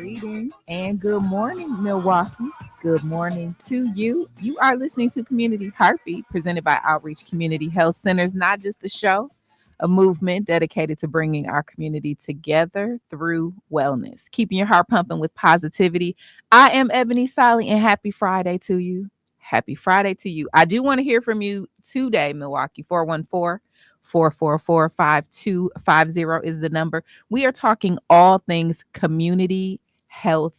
Greetings and good morning, Milwaukee. Good morning to you. You are listening to Community Heartbeat, presented by Outreach Community Health Centers, not just a show, a movement dedicated to bringing our community together through wellness, keeping your heart pumping with positivity. I am Ebony Solly, and happy Friday to you. Happy Friday to you. I do want to hear from you today, Milwaukee. 414-444-5250 is the number. We are talking all things community health.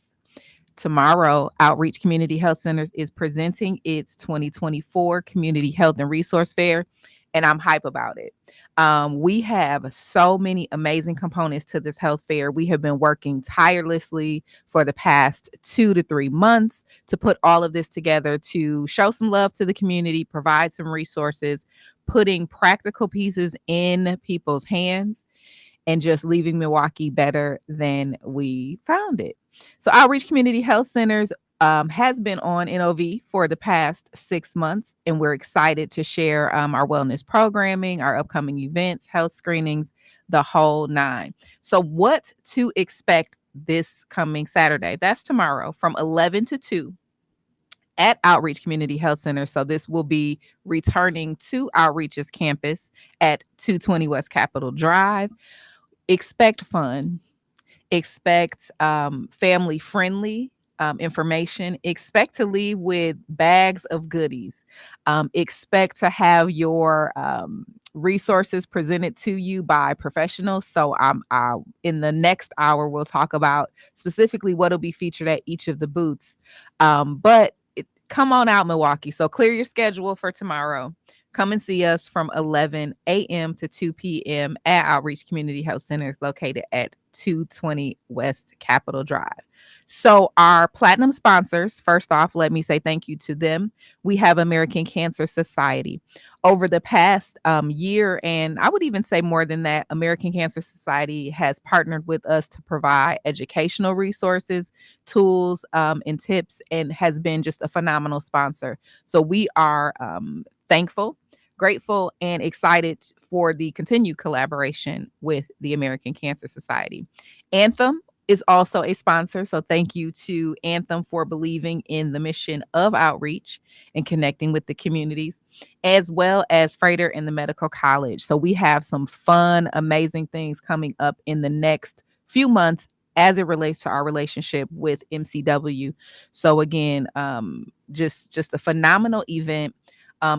Tomorrow, Outreach Community Health Centers is presenting its 2024 Community Health and Resource Fair, and I'm hype about it. We have so many amazing components to this health fair. We have been working tirelessly for the past 2 to 3 months to put all of this together to show some love to the community, provide some resources, putting practical pieces in people's hands, and just leaving Milwaukee better than we found it. So, Outreach Community Health Centers has been on NOV for the past 6 months, and we're excited to share our wellness programming, our upcoming events, health screenings, the whole nine. So, what to expect this coming Saturday? That's tomorrow from 11 to 2 at Outreach Community Health Center. So this will be returning to Outreach's campus at 220 West Capitol Drive. Expect fun, expect family friendly information, expect to leave with bags of goodies, expect to have your resources presented to you by professionals. So in the next hour, we'll talk about specifically what will be featured at each of the booths. Come on out, Milwaukee. So clear your schedule for tomorrow. Come and see us from 11 a.m. to 2 p.m. at Outreach Community Health Centers located at 220 West Capitol Drive. So our platinum sponsors, first off, let me say thank you to them. We have American Cancer Society. Over the past year, and I would even say more than that, American Cancer Society has partnered with us to provide educational resources, tools, and tips, and has been just a phenomenal sponsor. So we are thankful, grateful, and excited for the continued collaboration with the American Cancer Society. Anthem is also a sponsor. So thank you to Anthem for believing in the mission of outreach and connecting with the communities, as well as Freighter and the Medical College. So we have some fun, amazing things coming up in the next few months as it relates to our relationship with MCW. So again, just a phenomenal event.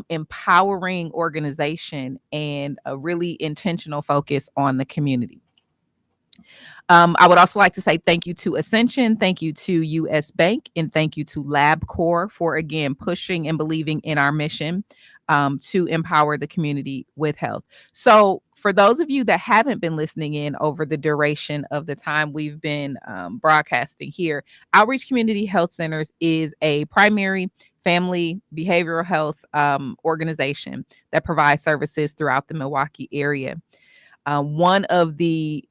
Empowering organization and a really intentional focus on the community. I would also like to say thank you to Ascension, thank you to US Bank, and thank you to LabCorp for, again, pushing and believing in our mission to empower the community with health. So for those of you that haven't been listening in over the duration of the time we've been broadcasting here, Outreach Community Health Centers is a primary family behavioral health organization that provides services throughout the Milwaukee area. One of the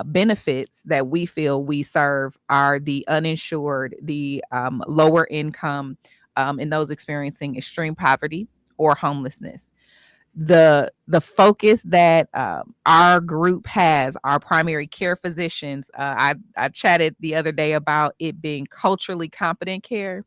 benefits that we feel we serve are the uninsured, the lower income, and those experiencing extreme poverty or homelessness. The focus that our group has, our primary care physicians, I chatted the other day about it being culturally competent care.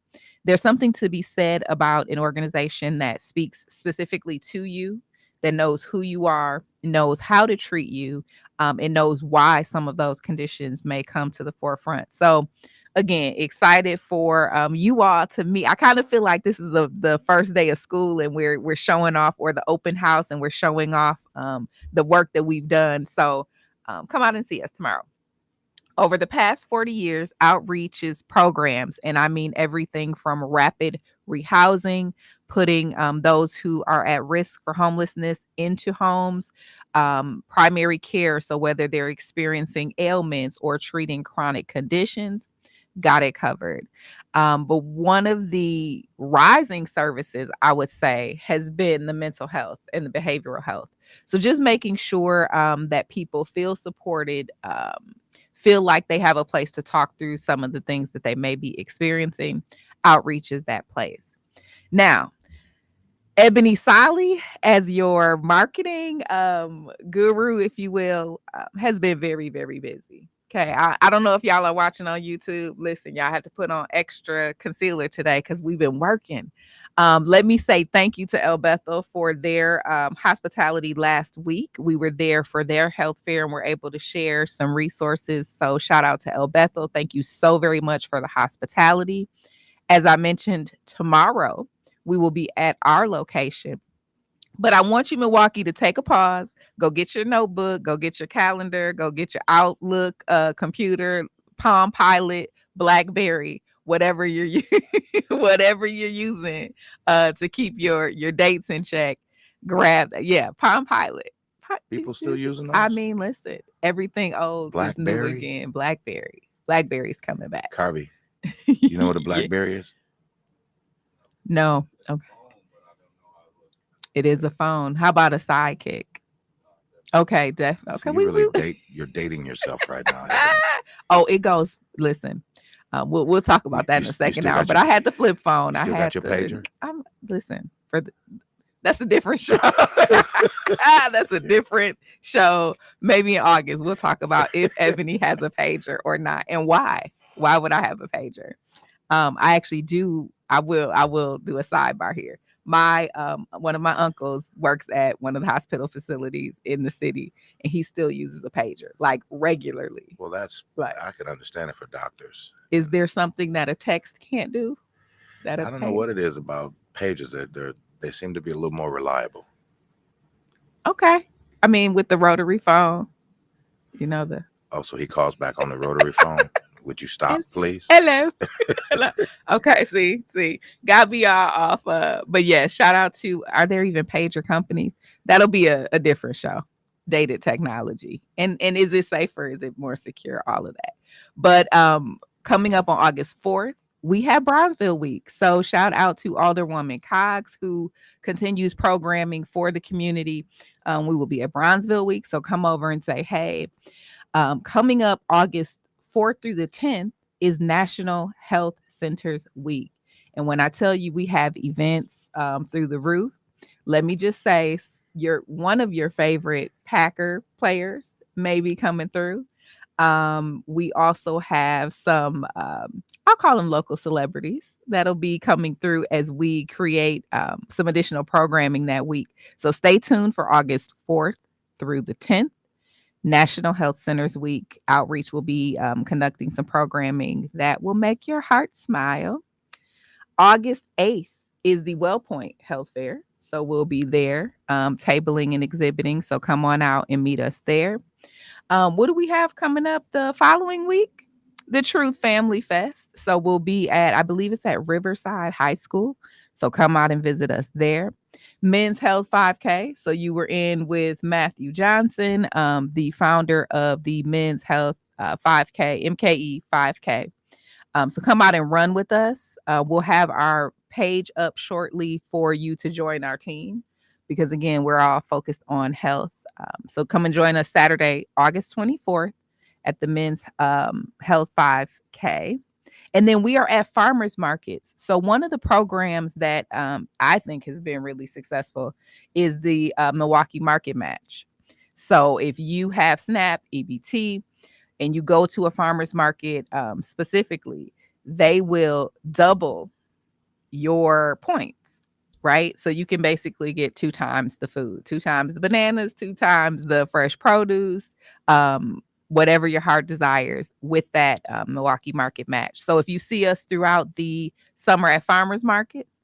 There's something to be said about an organization that speaks specifically to you, that knows who you are, knows how to treat you, and knows why some of those conditions may come to the forefront. So again, excited for you all to meet. I kind of feel like this is the first day of school and we're showing off, or the open house, and we're showing off the work that we've done. So come out and see us tomorrow. Over the past 40 years, Outreach's programs, and I mean everything from rapid rehousing, putting those who are at risk for homelessness into homes, primary care, so whether they're experiencing ailments or treating chronic conditions, got it covered. But one of the rising services, I would say, has been the mental health and the behavioral health. So just making sure that people feel supported, feel like they have a place to talk through some of the things that they may be experiencing. Outreach is that place. Now, Ebony Solly, as your marketing guru, if you will, has been very, very busy. Okay, I don't know if y'all are watching on YouTube. Listen, y'all had to put on extra concealer today because we've been working. Let me say thank you to El Bethel for their hospitality last week. We were there for their health fair and we're able to share some resources. So shout out to El Bethel. Thank you so very much for the hospitality. As I mentioned, tomorrow we will be at our location. But I want you, Milwaukee, to take a pause, go get your notebook, go get your calendar, go get your Outlook computer, Palm Pilot, BlackBerry, whatever you're whatever you're using to keep your dates in check. Grab that. Yeah, Palm Pilot. People still using I those? mean, listen, everything old is new BlackBerry? again. BlackBerry. BlackBerry's coming back. Carby, you know what a Yeah. BlackBerry is? No. Okay. It is a phone. How about a sidekick? Okay, definitely. So Okay, you really you're dating yourself right now, Ebony. Oh, it goes. Listen, we'll talk about that in a You second still hour. got But your I had the flip you phone. I still got had your the. pager? I'm listen for the, that's a different show. That's a different show. Maybe in August we'll talk about if Ebony has a pager or not and why. Why would I have a pager? I actually do. I will do a sidebar here. My one of my uncles works at one of the hospital facilities in the city, and he still uses a pager like regularly. Well, that's Like, I can understand it for doctors. is there something that a text can't do that a I don't know page? what it is about pages that they seem to be a little more reliable. Okay, I mean with the rotary phone, you know the Oh, so he calls back on the rotary phone. Would you stop, and please? hello. Hello. Okay, see, got me all off. But yeah, shout out to. Are there even pager companies? That'll be a different show. Dated technology, and is it safer? Is it more secure? All of that. But coming up on August 4th, we have Bronzeville Week. So shout out to Alderwoman Cogs who continues programming for the community. We will be at Bronzeville Week, so come over and say hey. Coming up August 4th through the 10th is National Health Centers Week. And when I tell you we have events through the roof, let me just say you're one of your favorite Packer players may be coming through. We also have some, I'll call them local celebrities that'll be coming through as we create some additional programming that week. So stay tuned for August 4th through the 10th. National Health Centers Week outreach will be conducting some programming that will make your heart smile. August 8th is the WellPoint Health Fair. So we'll be there tabling and exhibiting. So come on out and meet us there. What do we have coming up the following week? The Truth Family Fest. So we'll be at, I believe it's at Riverside High School. So come out and visit us there. Men's Health 5K. So you were in with Matthew Johnson, the founder of the Men's Health 5K, MKE 5K. So come out and run with us. We'll have our page up shortly for you to join our team because, again, we're all focused on health. So come and join us Saturday, August 24th at the Men's Health 5K. And then we are at farmers markets. So one of the programs that I think has been really successful is the Milwaukee Market Match. So if you have SNAP, EBT, and you go to a farmer's market specifically, they will double your points, right? So you can basically get 2 times the food, 2 times the bananas, 2 times the fresh produce, whatever your heart desires with that Milwaukee Market Match. So if you see us throughout the summer at farmers markets,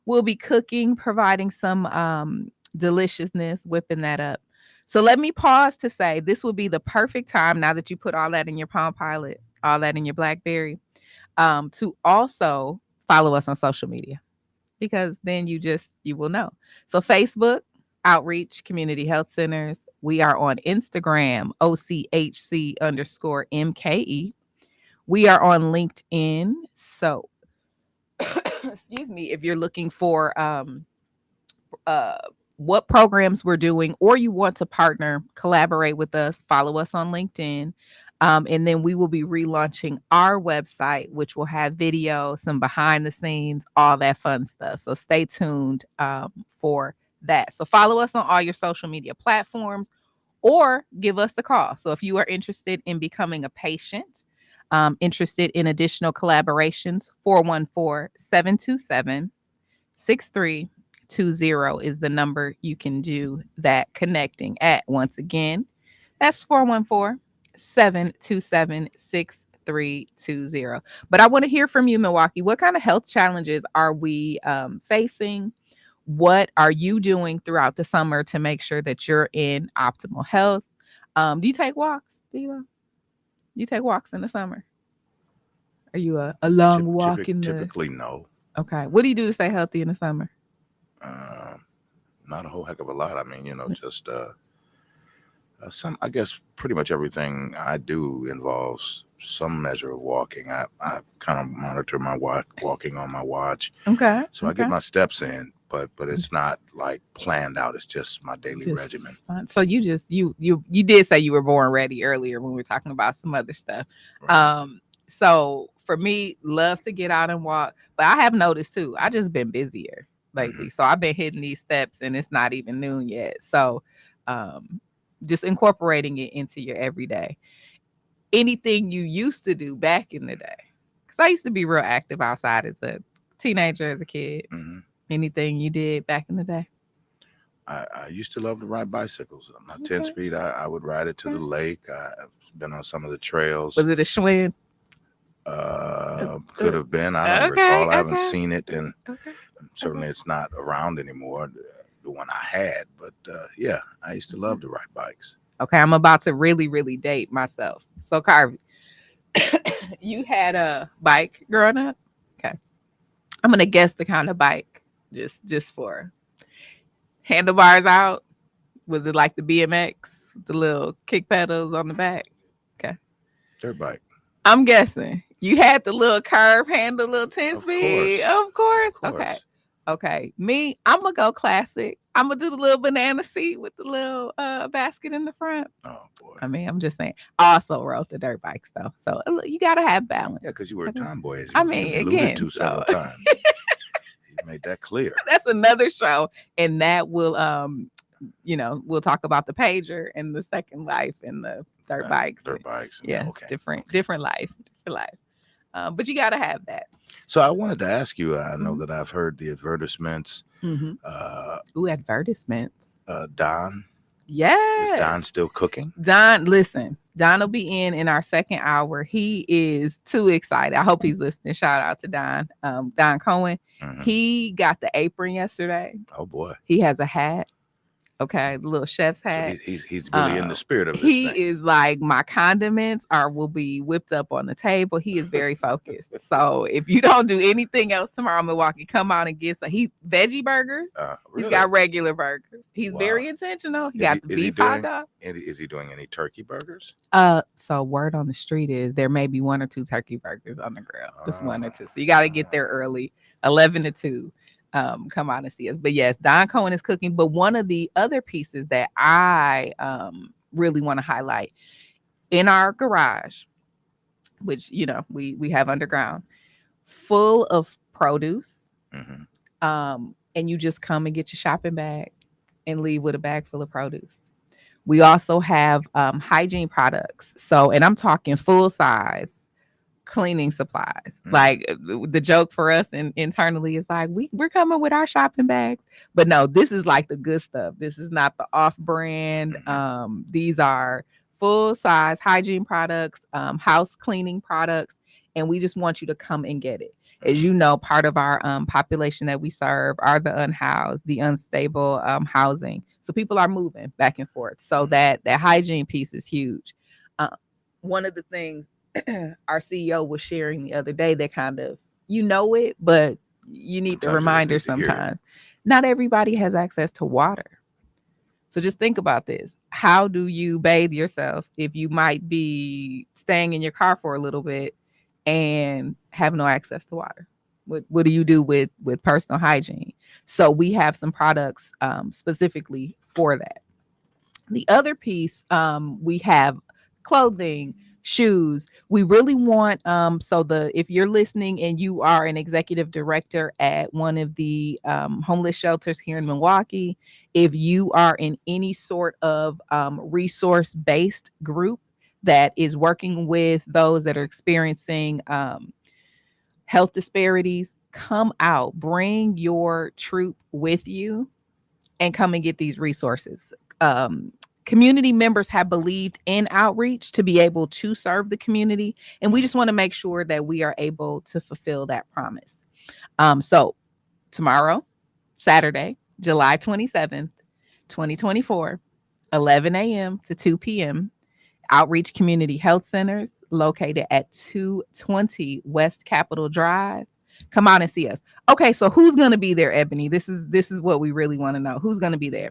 we'll be cooking, providing some deliciousness, whipping that up. So let me pause to say this will be the perfect time now that you put all that in your Palm Pilot, all that in your BlackBerry, to also follow us on social media because then you will know. So Facebook, Outreach Community Health Centers. We are on Instagram, OCHC_MKE. We are on LinkedIn. So excuse me, if you're looking for uh, what programs we're doing, or you want to partner, collaborate with us, follow us on LinkedIn. And then we will be relaunching our website, which will have video, some behind the scenes, all that fun stuff. So stay tuned for that. So follow us on all your social media platforms, or give us a call. So if you are interested in becoming a patient, interested in additional collaborations, 414-727-6320 is the number you can do that connecting at. Once again, that's 414-727-6320. But I want to hear from you, Milwaukee. What kind of health challenges are we facing? What are you doing throughout the summer to make sure that you're in optimal health? Do you take walks, Diva? You take walks in the summer? Are you a long walk in the? Typically, no. Okay. What do you do to stay healthy in the summer? Uh, Not a whole heck of a lot. I mean, just some. I guess pretty much everything I do involves some measure of walking. I kind of monitor my walking on my watch, Okay. so I get my steps in. But it's not like planned out. It's just my daily Just regimen. So you just you did say you were born ready earlier when we were talking about some other stuff. Right. So for me, love to get out and walk, but I have noticed too, I just been busier lately. So I've been hitting these steps and it's not even noon yet. So just incorporating it into your everyday. Anything you used to do back in the day? Because I used to be real active outside as a teenager, as a kid. Mm-hmm. Anything you did back in the day? I used to love to ride bicycles. My 10 Okay. speed, I would ride it to the lake. I've been on some of the trails. Was it a Schwinn? Could have been. I don't Okay, recall. I haven't okay. seen it, and Okay. certainly it's not around anymore. The one I had, but yeah, I used to love to ride bikes. Okay, I'm about to really, really date myself. So, Carvey, you had a bike growing up? Okay. I'm gonna guess the kind of bike, just for handlebars out. Was it like the BMX, with the little kick pedals on the back? Okay. Dirt bike. I'm guessing you had the little curve handle, little 10 Of speed. course. Of course. Of course. Okay. Okay. Me, I'm gonna go classic. I'm gonna do the little banana seat with the little basket in the front. Oh boy. I mean, I'm just saying. I also rode the dirt bikes though, so you gotta have balance. Yeah, because you were a tomboy, as I you mean, alluded again, to several so times. You made that clear. that's another show, and that will we'll talk about the pager and the second life and the dirt bikes. Dirt bikes. Yes, Okay. different life, different life. But you gotta have that. So I wanted to ask you. I know Mhm. that I've heard the advertisements. Ooh, advertisements. Don. Yes. Is Don still cooking? Don, listen, Don will be in our second hour. He is too excited. I hope he's listening. Shout out to Don. Don Cohen. He got the apron yesterday. Oh boy. He has a hat. Okay, the little chef's hat. So he's really in the spirit of this He thing. is like, my condiments will be whipped up on the table. He is very focused. So if you don't do anything else tomorrow, Milwaukee, come out and get some. He veggie burgers. Really? He's got regular burgers. He's very intentional. He got the beef hot dog. Is he doing any turkey burgers? So word on the street is there may be 1 or 2 turkey burgers on the grill. Just 1 or 2. So you got to get there early, 11 to 2. Come out and see us. But yes, Don Cohen is cooking. But one of the other pieces that I really want to highlight in our garage, which we have underground, full of produce. And you just come and get your shopping bag and leave with a bag full of produce. We also have hygiene products. So, and I'm talking full size cleaning supplies. Like the joke for us internally is like, we're coming with our shopping bags, but no, this is like the good stuff. This is not the off brand. These are full size hygiene products, house cleaning products, and we just want you to come and get it. As you know, part of our population that we serve are the unhoused, the unstable housing. So people are moving back and forth. So that hygiene piece is huge. One of the things our CEO was sharing the other day that kind of, it, but you need the reminder sometimes. Not everybody has access to water. So just think about this. How do you bathe yourself if you might be staying in your car for a little bit and have no access to water? What do you do with personal hygiene? So we have some products specifically for that. The other piece, we have clothing, shoes. We really want so the if you're listening and you are an executive director at one of the homeless shelters here in Milwaukee, if you are in any sort of resource based group that is working with those that are experiencing health disparities, come out, bring your troop with you and come and get these resources. Um, Community members have believed in outreach to be able to serve the community, and we just want to make sure that we are able to fulfill that promise. So, tomorrow, Saturday, July 27th, 2024, 11 a.m. to 2 p.m., Outreach Community Health Centers located at 220 West Capitol Drive. Come out and see us. Okay, so who's going to be there, Ebony? This is what we really want to know. Who's going to be there?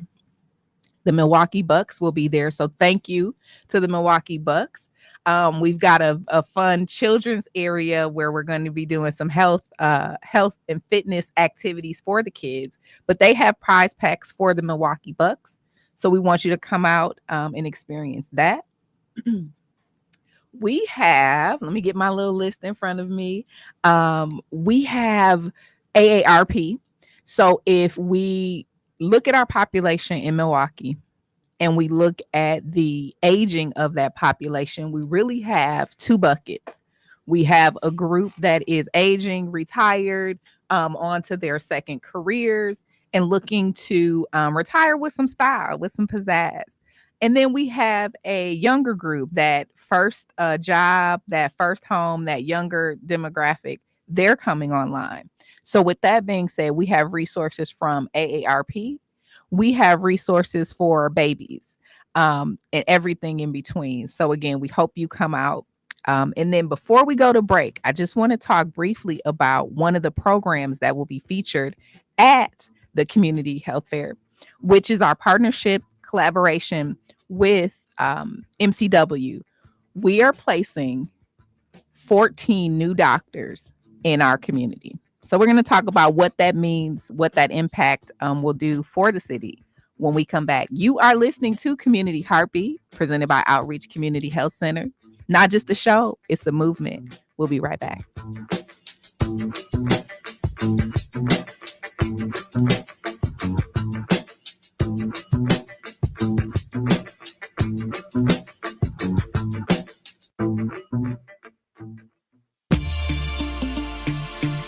The Milwaukee Bucks will be there. So thank you to the Milwaukee Bucks. We've got a fun children's area where we're going to be doing some health and fitness activities for the kids, but they have prize packs for the Milwaukee Bucks. So we want you to come out and experience that. We have, let me get my little list in front of me. We have AARP. So if we look at our population in Milwaukee, and we look at the aging of that population, we really have two buckets. We have a group that is aging, retired, onto their second careers, and looking to retire with some style, with some pizzazz. And then we have a younger group, that first job, that first home, that younger demographic, they're coming online. So, with that being said, we have resources from AARP, we have resources for babies, and everything in between. So again, we hope you come out. And then before we go to break, I just want to talk briefly about one of the programs that will be featured at the community health fair, which is our partnership collaboration with MCW. We are placing 14 new doctors in our community. So we're going to talk about what that means, what that impact will do for the city when we come back. You are listening to Community Heartbeat, presented by Outreach Community Health Centers. Not just a show, it's a movement. We'll be right back.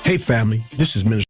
Hey, family, this is Minister.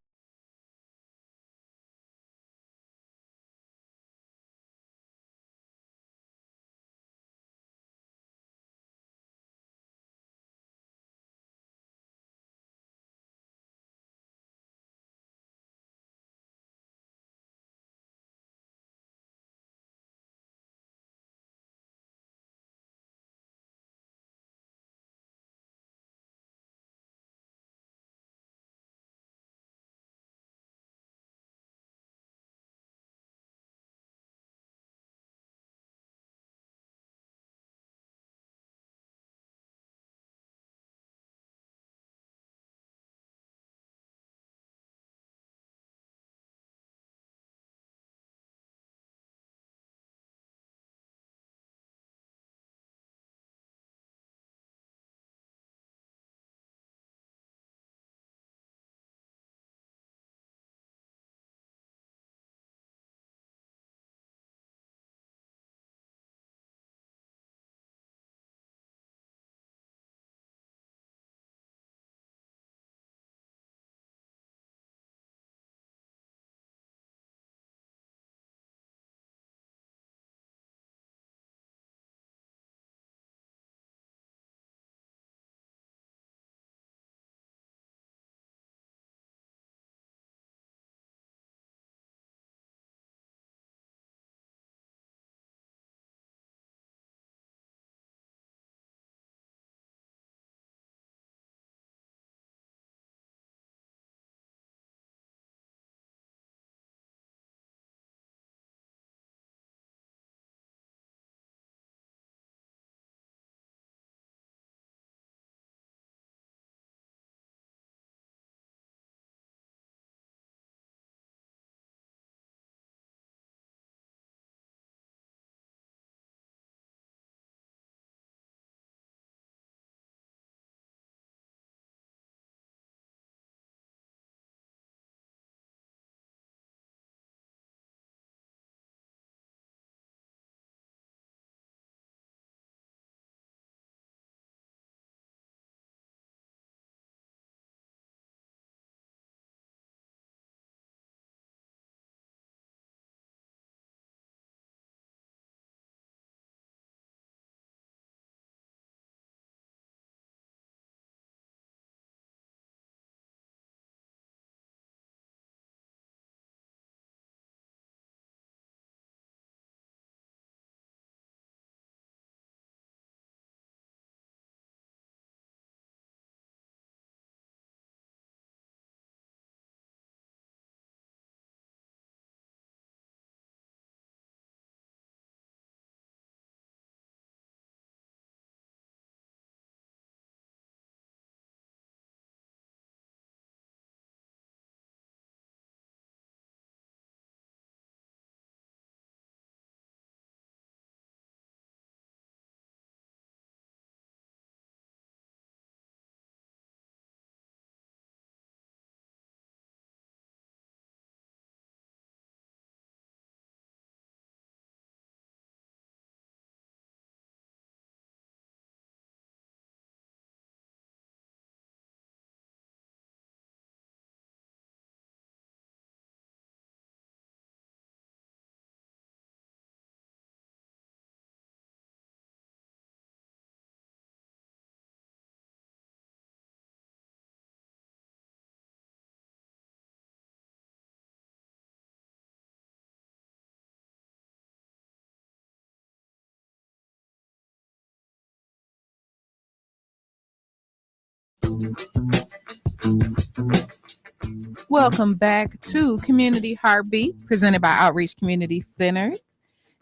Welcome back to Community Heartbeat, presented by Outreach Community Center,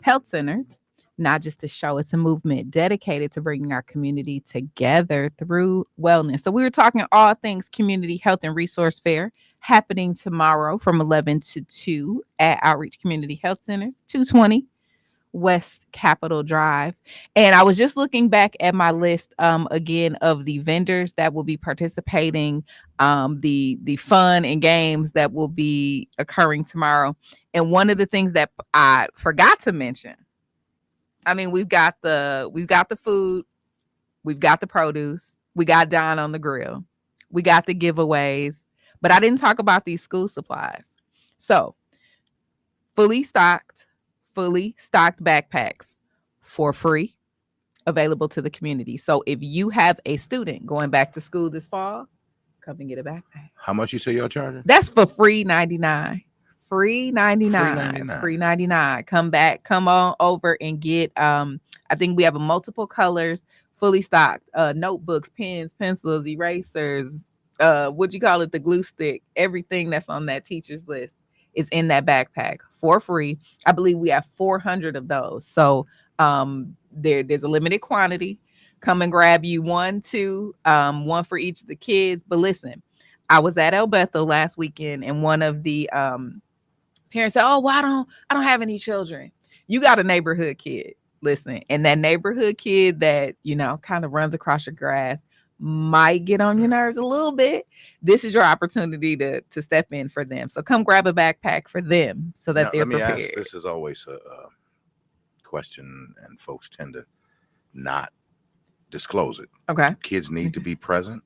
Health Centers. Not just a show, it's a movement dedicated to bringing our community together through wellness. So we were talking all things community health and resource fair happening tomorrow from 11 to 2 at Outreach Community Health Centers, 220 West Capitol Drive. And I was just looking back at my list again of the vendors that will be participating, the fun and games that will be occurring tomorrow. And one of the things that I forgot to mention, I mean, we've got the food, we've got the produce, we got Don on the grill, we got the giveaways, but I didn't talk about these school supplies. So fully stocked backpacks for free, available to the community. So if you have a student going back to school this fall, come and get a backpack. How much you say you're charging? That's for free 99. Free 99. Free 99. Come on over and get I think we have a multiple colors, fully stocked, notebooks, pens, pencils, erasers, what you call it, the glue stick, everything that's on that teacher's list is in that backpack for free. I believe we have 400 of those. So there's a limited quantity. Come and grab you one for each of the kids. But listen, I was at El Bethel last weekend, and one of the parents said, "Oh, well, I don't have any children." You got a neighborhood kid. Listen, and that neighborhood kid that, kind of runs across your grass might get on your nerves a little bit. This is your opportunity to step in for them. So come grab a backpack for them so that they're prepared. Ask, this is always a question, and folks tend to not disclose it. Okay. Kids need to be present.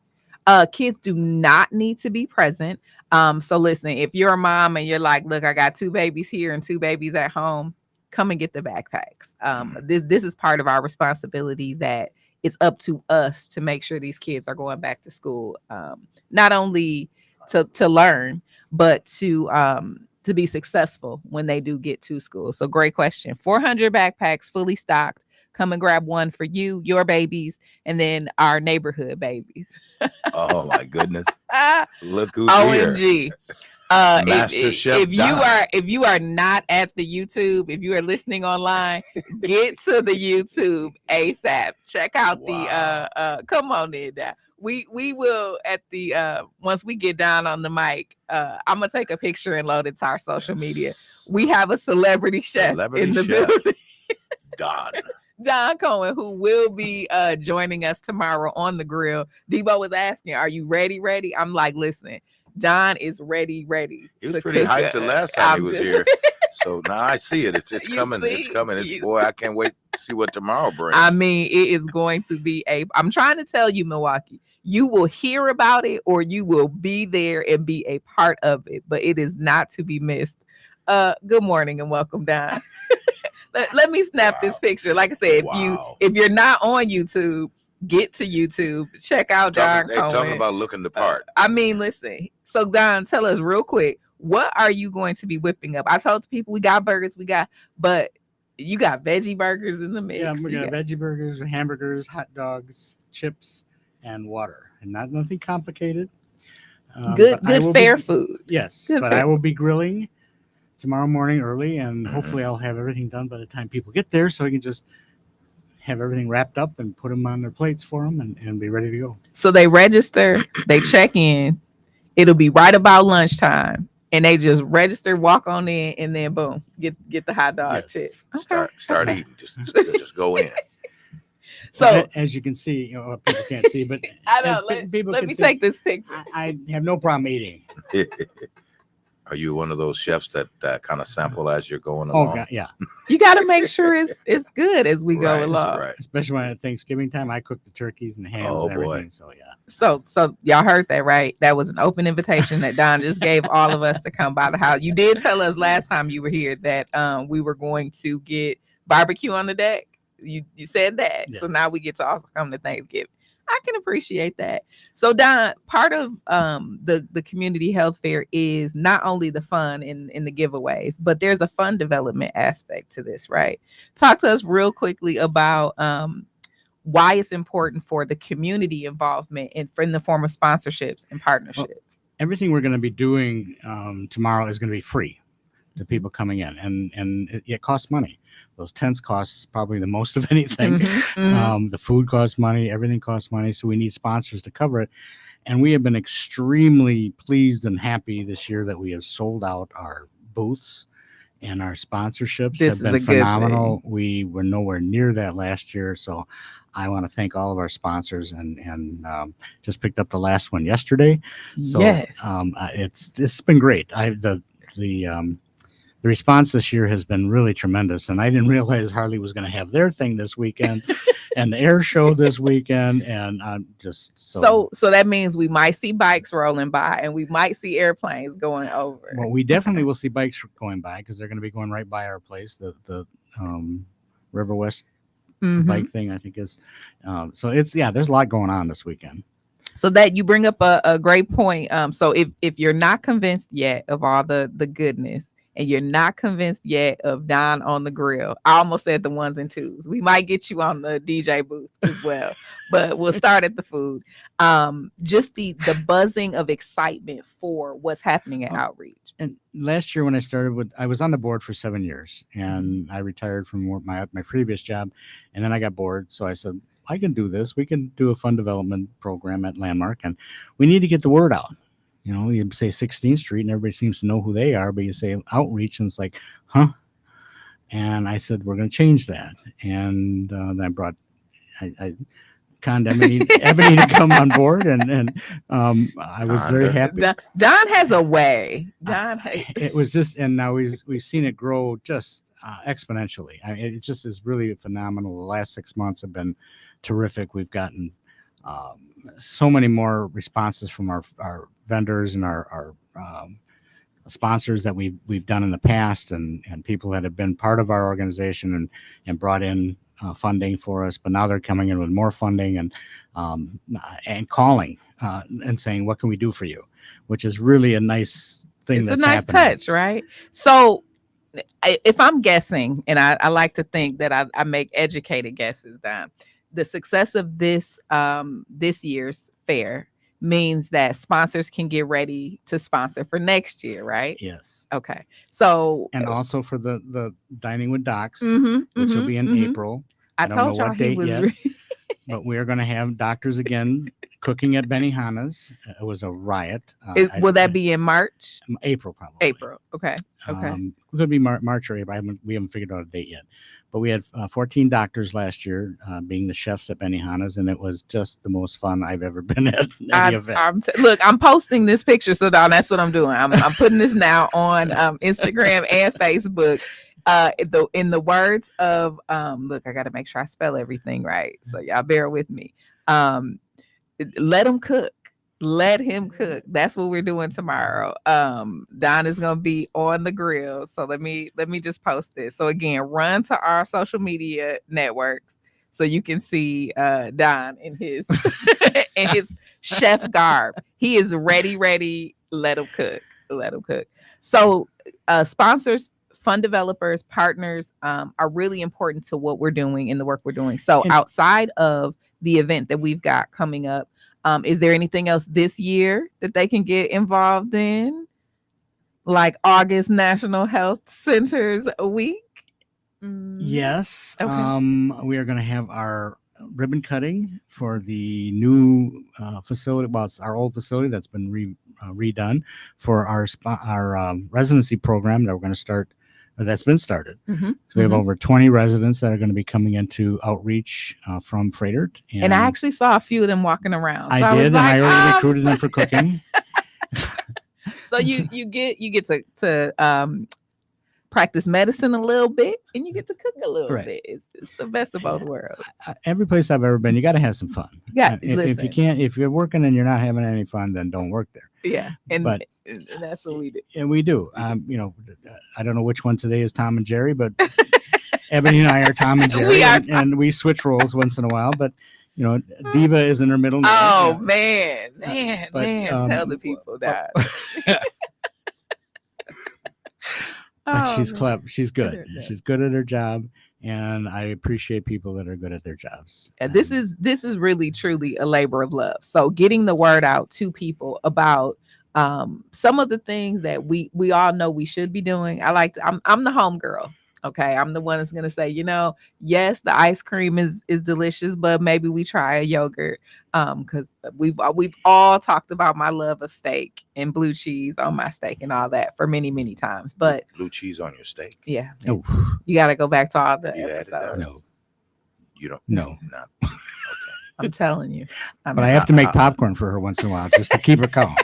Kids do not need to be present. So listen, if you're a mom and you're like, look, I got 2 babies here and 2 babies at home, come and get the backpacks. This is part of our responsibility, that it's up to us to make sure these kids are going back to school, not only to learn, but to be successful when they do get to school. So great question. 400 backpacks, fully stocked. Come and grab one for you, your babies, and then our neighborhood babies. Oh my goodness! Look who's OMG. here. Master Chef if you are not at the YouTube, if you are listening online, get to the YouTube ASAP. Check out the come on in there. We will at the once we get down on the mic, I'm gonna take a picture and load it to our social media. We have a celebrity chef in the building. Don Cohen, who will be joining us tomorrow on the grill. Debo was asking, "Are you ready? I'm like, listen, Don is ready. He was pretty hyped the last time he was here. So now I see it. It's coming. It's coming. Boy, I can't wait to see what tomorrow brings. I mean, it is going to be I'm trying to tell you, Milwaukee, you will hear about it or you will be there and be a part of it, but it is not to be missed. Good morning and welcome, Don. Let me snap this picture. Like I said, if you're not on YouTube, get to YouTube. Check out Don Cohen. Talking about looking the part. I mean, listen. So Don, tell us real quick, what are you going to be whipping up? I told the people we got burgers, but you got veggie burgers in the mix. Yeah, we got veggie burgers, hamburgers, hot dogs, chips, and water, and nothing complicated. Good fair food. Yes, but I will be grilling tomorrow morning early, and hopefully I'll have everything done by the time people get there, so I can just have everything wrapped up and put them on their plates for them and be ready to go. So they register, they check in, it'll be right about lunchtime, and they just register, walk on in, and then boom, get the hot dog chips. Okay. Start eating. Just go in. So as you can see, people can't see, but I know. Let me take this picture. I have no problem eating. Are you one of those chefs that kind of sample as you're going along? Oh, God, yeah. You got to make sure it's good as we go along. Right. Especially when at Thanksgiving time, I cook the turkeys and the hams and everything. So, yeah. So y'all heard that, right? That was an open invitation that Don just gave all of us to come by the house. You did tell us last time you were here that we were going to get barbecue on the deck. You said that. Yes. So now we get to also come to Thanksgiving. I can appreciate that. So Don, part of the community health fair is not only the fun in the giveaways, but there's a fun development aspect to this, right? Talk to us real quickly about why it's important for the community involvement in the form of sponsorships and partnerships. Everything we're going to be doing tomorrow is going to be free to people coming in, and it costs money. Those tents cost probably the most of anything. The food costs money, everything costs money, so we need sponsors to cover it. And we have been extremely pleased and happy this year that we have sold out our booths, and our sponsorships This have is been a good phenomenal. We were nowhere near that last year, so I want to thank all of our sponsors, and just picked up the last one yesterday. So Yes. it's been great. The response this year has been really tremendous, and I didn't realize Harley was going to have their thing this weekend and the air show this weekend, and I'm just so that means we might see bikes rolling by, and we might see airplanes going over. Well, we definitely will see bikes going by, because they're going to be going right by our place. The River West bike thing, I think, is so it's there's a lot going on this weekend. So that you bring up a great point. So if you're not convinced yet of all the goodness, and you're not convinced yet of Don on the grill, I almost said the ones and twos. We might get you on the DJ booth as well, but we'll start at the food. Just the buzzing of excitement for what's happening at Outreach. And last year when I started I was on the board for 7 years, and I retired from my previous job, and then I got bored. So I said, I can do this. We can do a fund development program at Landmark, and we need to get the word out. You know, you say 16th Street and everybody seems to know who they are, but you say Outreach and it's like, huh? And I said, we're going to change that. And then I conned Ebony to come on board, and I was very happy. Don has a way. It was just, and now we've seen it grow just exponentially. It just is really phenomenal. The last 6 months have been terrific. We've gotten so many more responses from our vendors and our sponsors that we've done in the past, and people that have been part of our organization and brought in funding for us, but now they're coming in with more funding and calling and saying, what can we do for you? Which is really a nice thing. It's that's a nice happening. touch, right? So if I'm guessing, and I like to think that I make educated guesses, Don, the success of this year's fair means that sponsors can get ready to sponsor for next year, right? Yes. Okay. So, and also for the Dining with Docs, which will be in April. I don't told know y'all what date was yet, but we are going to have doctors again cooking at Benihana's. It was a riot. Will that be in March? April, probably. April. Okay. It could be March or April. We haven't figured out a date yet. But we had 14 doctors last year being the chefs at Benihana's, and it was just the most fun I've ever been at any event. Look, I'm posting this picture, so Don, that's what I'm doing. I'm putting this now on Instagram and Facebook. In the words of look, I got to make sure I spell everything right, so y'all bear with me. Let them cook. Let him cook. That's what we're doing tomorrow. Don is gonna be on the grill. So let me just post this. So again, run to our social media networks so you can see Don in his in his chef garb. He is ready. Let him cook. Let him cook. So sponsors, fund developers, partners are really important to what we're doing and the work we're doing. So outside of the event that we've got coming up, is there anything else this year that they can get involved in? Like August National Health Centers Week? Yes. Okay. We are going to have our ribbon cutting for the new facility. Well, it's our old facility that's been redone for our residency program that we're going to start. That's been started. So we have over 20 residents that are going to be coming into Outreach from Freighter. And I actually saw a few of them walking around. So I did, and I already recruited them for cooking. So you get to practice medicine a little bit, and you get to cook a little bit. It's the best of both worlds. Every place I've ever been, you got to have some fun. Yeah, if you're working and you're not having any fun, then don't work there. Yeah, and that's what we do. And we do. I don't know which one today is Tom and Jerry, but Ebony and I are Tom and Jerry, and we switch roles once in a while. But Diva is in her middle name. Oh man, tell the people that. But she's clever. She's good. She's good at her job, and I appreciate people that are good at their jobs. And this is really truly a labor of love. So getting the word out to people about some of the things that we all know we should be doing. I'm the home girl. Okay, I'm the one that's gonna say, yes, the ice cream is delicious, but maybe we try a yogurt. Because we've all talked about my love of steak and blue cheese on my steak and all that for many, many times. But Blue cheese on your steak. yeah, Oh, you got to go back to all the You added that? episodes. no, You don't. no. Not okay. I'm telling you. But I have to make popcorn for her once in a while just to keep her calm.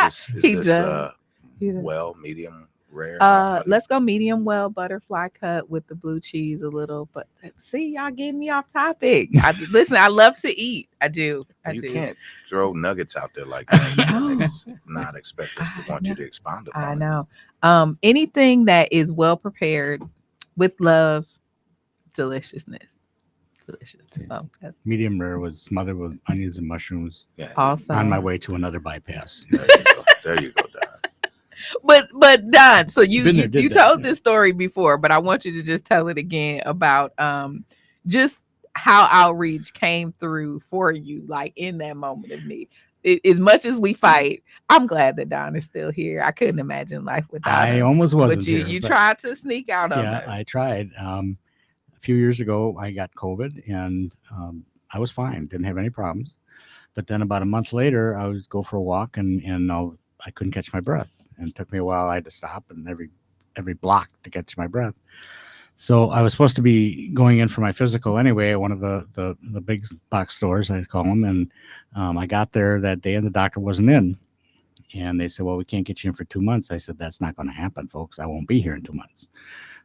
Is He this does. He does. well, medium, rare? How do you- Let's go medium well butterfly cut with the blue cheese a little. But see, y'all getting me off topic. Listen, I love to eat. I do. I You do. can't throw nuggets out there like that know. and not expect us to I want you know. to expound I upon it. know. Anything that is well prepared with love, deliciousness. Deliciousness. So that's Medium rare was smothered with onions and mushrooms Yeah. awesome. on my way to another bypass. There you go. There you go, Don. But Don, so Been there, you did that, told yeah. this story before, but I want you to just tell it again about just how outreach came through for you, like in that moment of need. As much as we fight, I'm glad that Don is still here. I couldn't imagine life without I him. almost wasn't But you here, but tried to sneak out on yeah, us. I tried. A few years ago, I got COVID, and I was fine, didn't have any problems. But then about a month later, I would go for a walk, and I couldn't catch my breath, and it took me a while. I had to stop, and every block to catch my breath. So I was supposed to be going in for my physical anyway at one of the big box stores, I call them, and I got there that day, and the doctor wasn't in. And they said, "Well, we can't get you in for 2 months." I said, "That's not going to happen, folks. I won't be here in 2 months."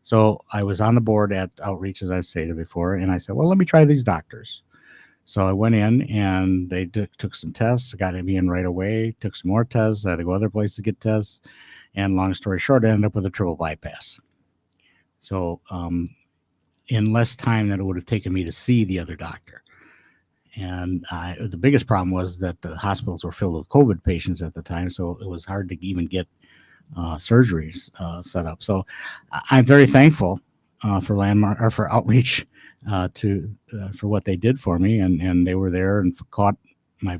So I was on the board at Outreach, as I've stated before, and I said, "Well, let me try these doctors." So I went in, and they took some tests, got me in right away, took some more tests. I had to go other places to get tests. And long story short, I ended up with a triple bypass. So in less time than it would have taken me to see the other doctor. And the biggest problem was that the hospitals were filled with COVID patients at the time, so it was hard to even get surgeries set up. So I'm very thankful for Landmark or for Outreach for what they did for me, and they were there and caught my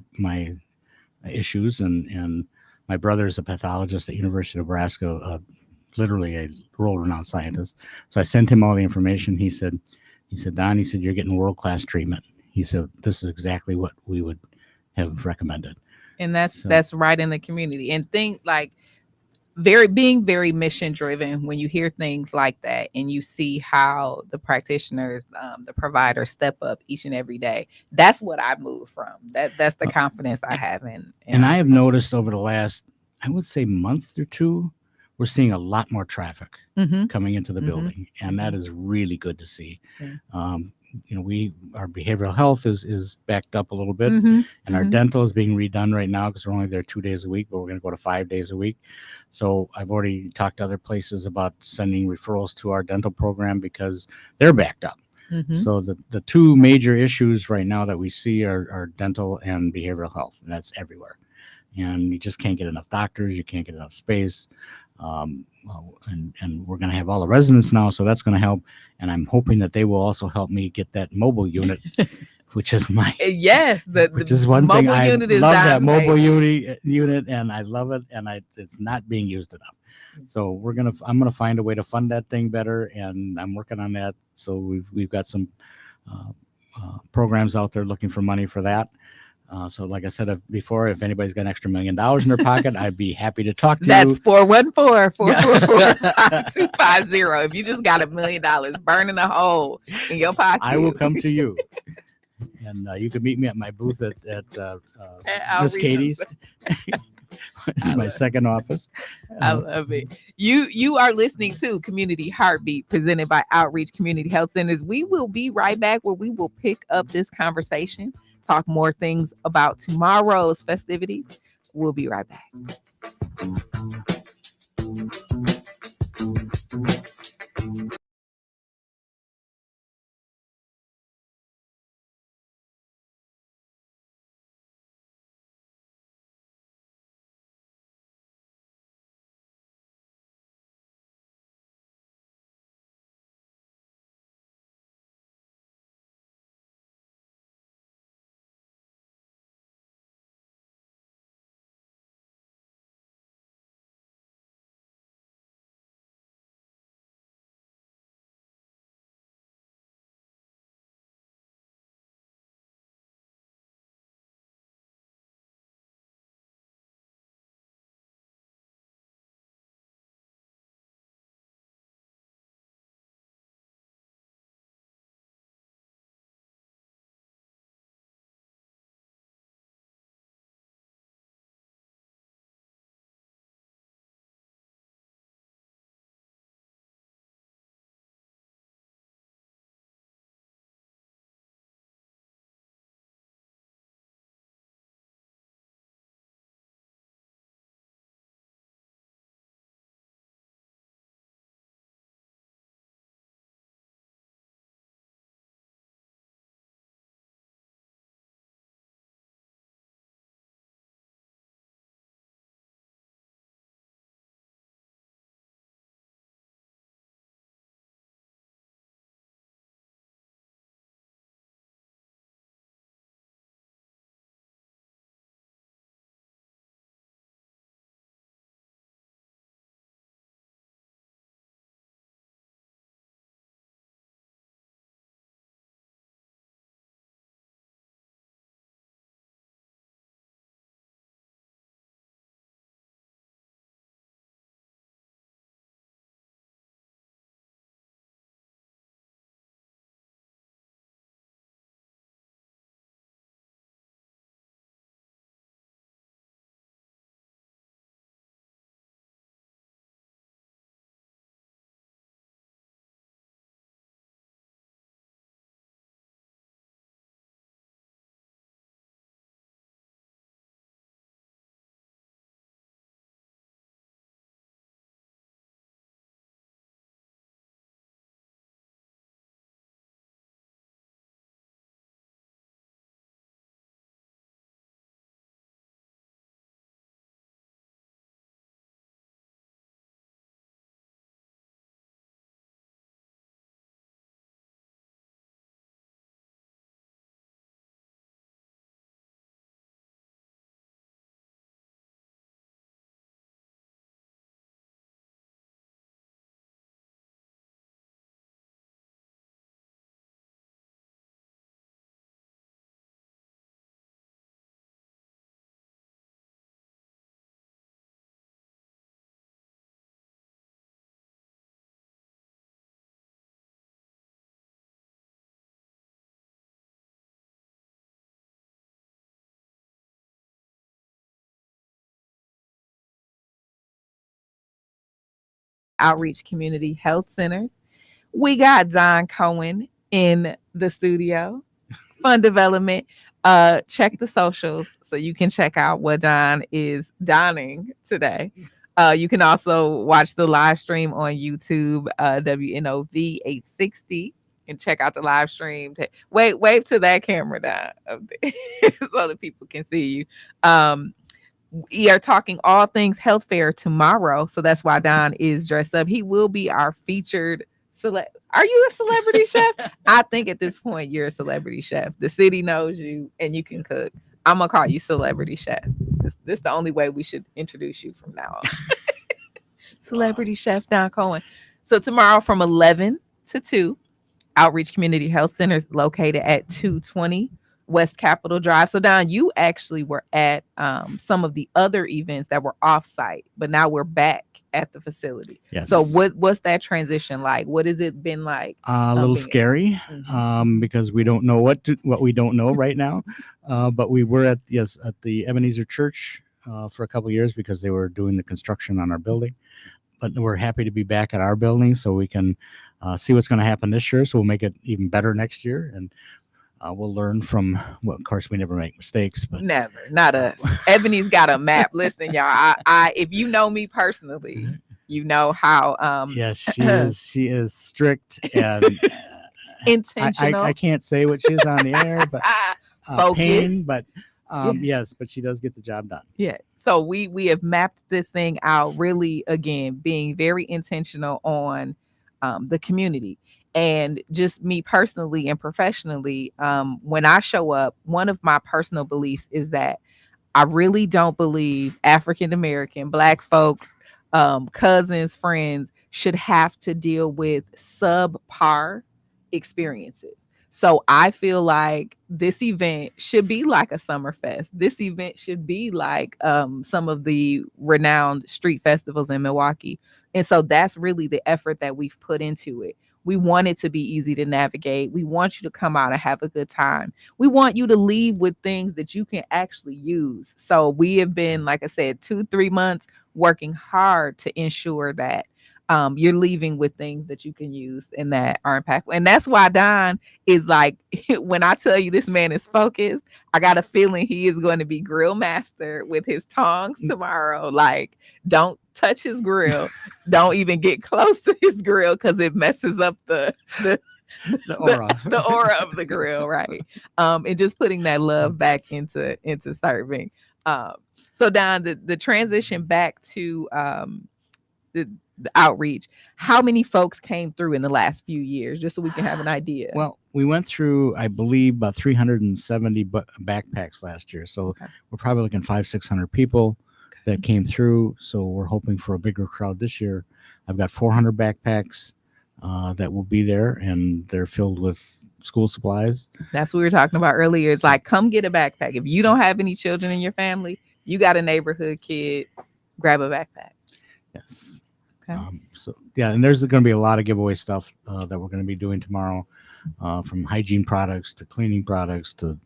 issues. And my brother is a pathologist at University of Nebraska, literally a world-renowned scientist. So I sent him all the information. He said, "Don," he said, "you're getting world-class treatment." He said, "This is exactly what we would have recommended." And that's right in the community. And think like being very mission driven when you hear things like that and you see how the practitioners, the providers step up each and every day. That's what I move from. That's the confidence I have in And I have noticed over the last, I would say, month or two, we're seeing a lot more traffic Mhm. coming into the Mhm. building, and that is really good to see. Yeah. Our behavioral health is backed up a little bit, Mhm. and our Mhm. dental is being redone right now because we're only there 2 days a week, but we're going to go to 5 days a week. So I've already talked to other places about sending referrals to our dental program because they're backed up. Mhm. So the two major issues right now that we see are dental and behavioral health, and that's everywhere. And you just can't get enough doctors. You can't get enough space. And we're going to have all the residents now, so that's going to help. And I'm hoping that they will also help me get that mobile unit, which is Yes, which is one thing mobile I unit is love, that Don's mobile baby. unit, and I love it, and it's not being used enough. So I'm gonna find a way to fund that thing better, and I'm working on that. So we've got some programs out there looking for money for that. So like I said before, if anybody's got an extra $1 million in their pocket, I'd be happy to talk to That's you. 414-444-5250. If you just got $1 million burning a hole in your pocket, I will come to you. And you can meet me at my booth at Miss Katie's. It's my second office. I love it. You are listening to Community Heartbeat presented by Outreach Community Health Centers. We will be right back where we will pick up this conversation, talk more things about tomorrow's festivities. We'll be right back. Outreach Community Health Centers. We got Don Cohen in the studio. Fun development. Check the socials so you can check out what Don is donning today. You can also watch the live stream on YouTube, WNOV 860, and check out the live stream. Wave to that camera, Don, up there so that people can see you. We are talking all things health fair tomorrow, so that's why Don is dressed up. He will be our featured Are you a celebrity chef? I think at this point you're a celebrity chef. The city knows you and you can cook. I'm gonna call you celebrity chef. This is the only way we should introduce you from now on. Celebrity chef Don Cohen. So tomorrow from 11 to 2, Outreach Community Health Center is located at 220 West Capitol Drive. So Don, you actually were at some of the other events that were offsite, but now we're back at the facility. Yes. So what's that transition like? What has it been like? A little scary, because we don't know what we don't know right now. But we were at the Ebenezer Church for a couple of years because they were doing the construction on our building. But we're happy to be back at our building so we can see what's going to happen this year. So we'll make it even better next year, and we'll learn from. Well, of course, we never make mistakes, but never, not us. Ebony's got a map. Listen, y'all. I if you know me personally, you know how. Yes, she is strict and intentional. I can't say what she is on the air, but focused. But yes, but she does get the job done. Yeah. So we have mapped this thing out. Really, again, being very intentional on the community. And just me personally and professionally, when I show up, one of my personal beliefs is that I really don't believe African American, Black folks, cousins, friends should have to deal with subpar experiences. So I feel like this event should be like a summer fest. This event should be like some of the renowned street festivals in Milwaukee. And so that's really the effort that we've put into it. We want it to be easy to navigate. We want you to come out and have a good time. We want you to leave with things that you can actually use. So we have been, like I said, 2-3 months working hard to ensure that you're leaving with things that you can use and that are impactful. And that's why Don is like, when I tell you this man is focused, I got a feeling he is going to be grill master with his tongs tomorrow. Like, don't touch his grill. Don't even get close to his grill because it messes up the aura. the aura of the grill, right? And just putting that love back into serving. So Don, the transition back to the outreach, how many folks came through in the last few years, just so we can have an idea? Well, we went through, I believe, about 370 backpacks last year. So we're probably looking 500-600 people that came through. So we're hoping for a bigger crowd this year. I've got 400 backpacks that will be there, and they're filled with school supplies. That's what we were talking about earlier. It's like, come get a backpack. If you don't have any children in your family, you got a neighborhood kid, grab a backpack. Yes. Okay. So yeah, and there's going to be a lot of giveaway stuff that we're going to be doing tomorrow, from hygiene products to cleaning products to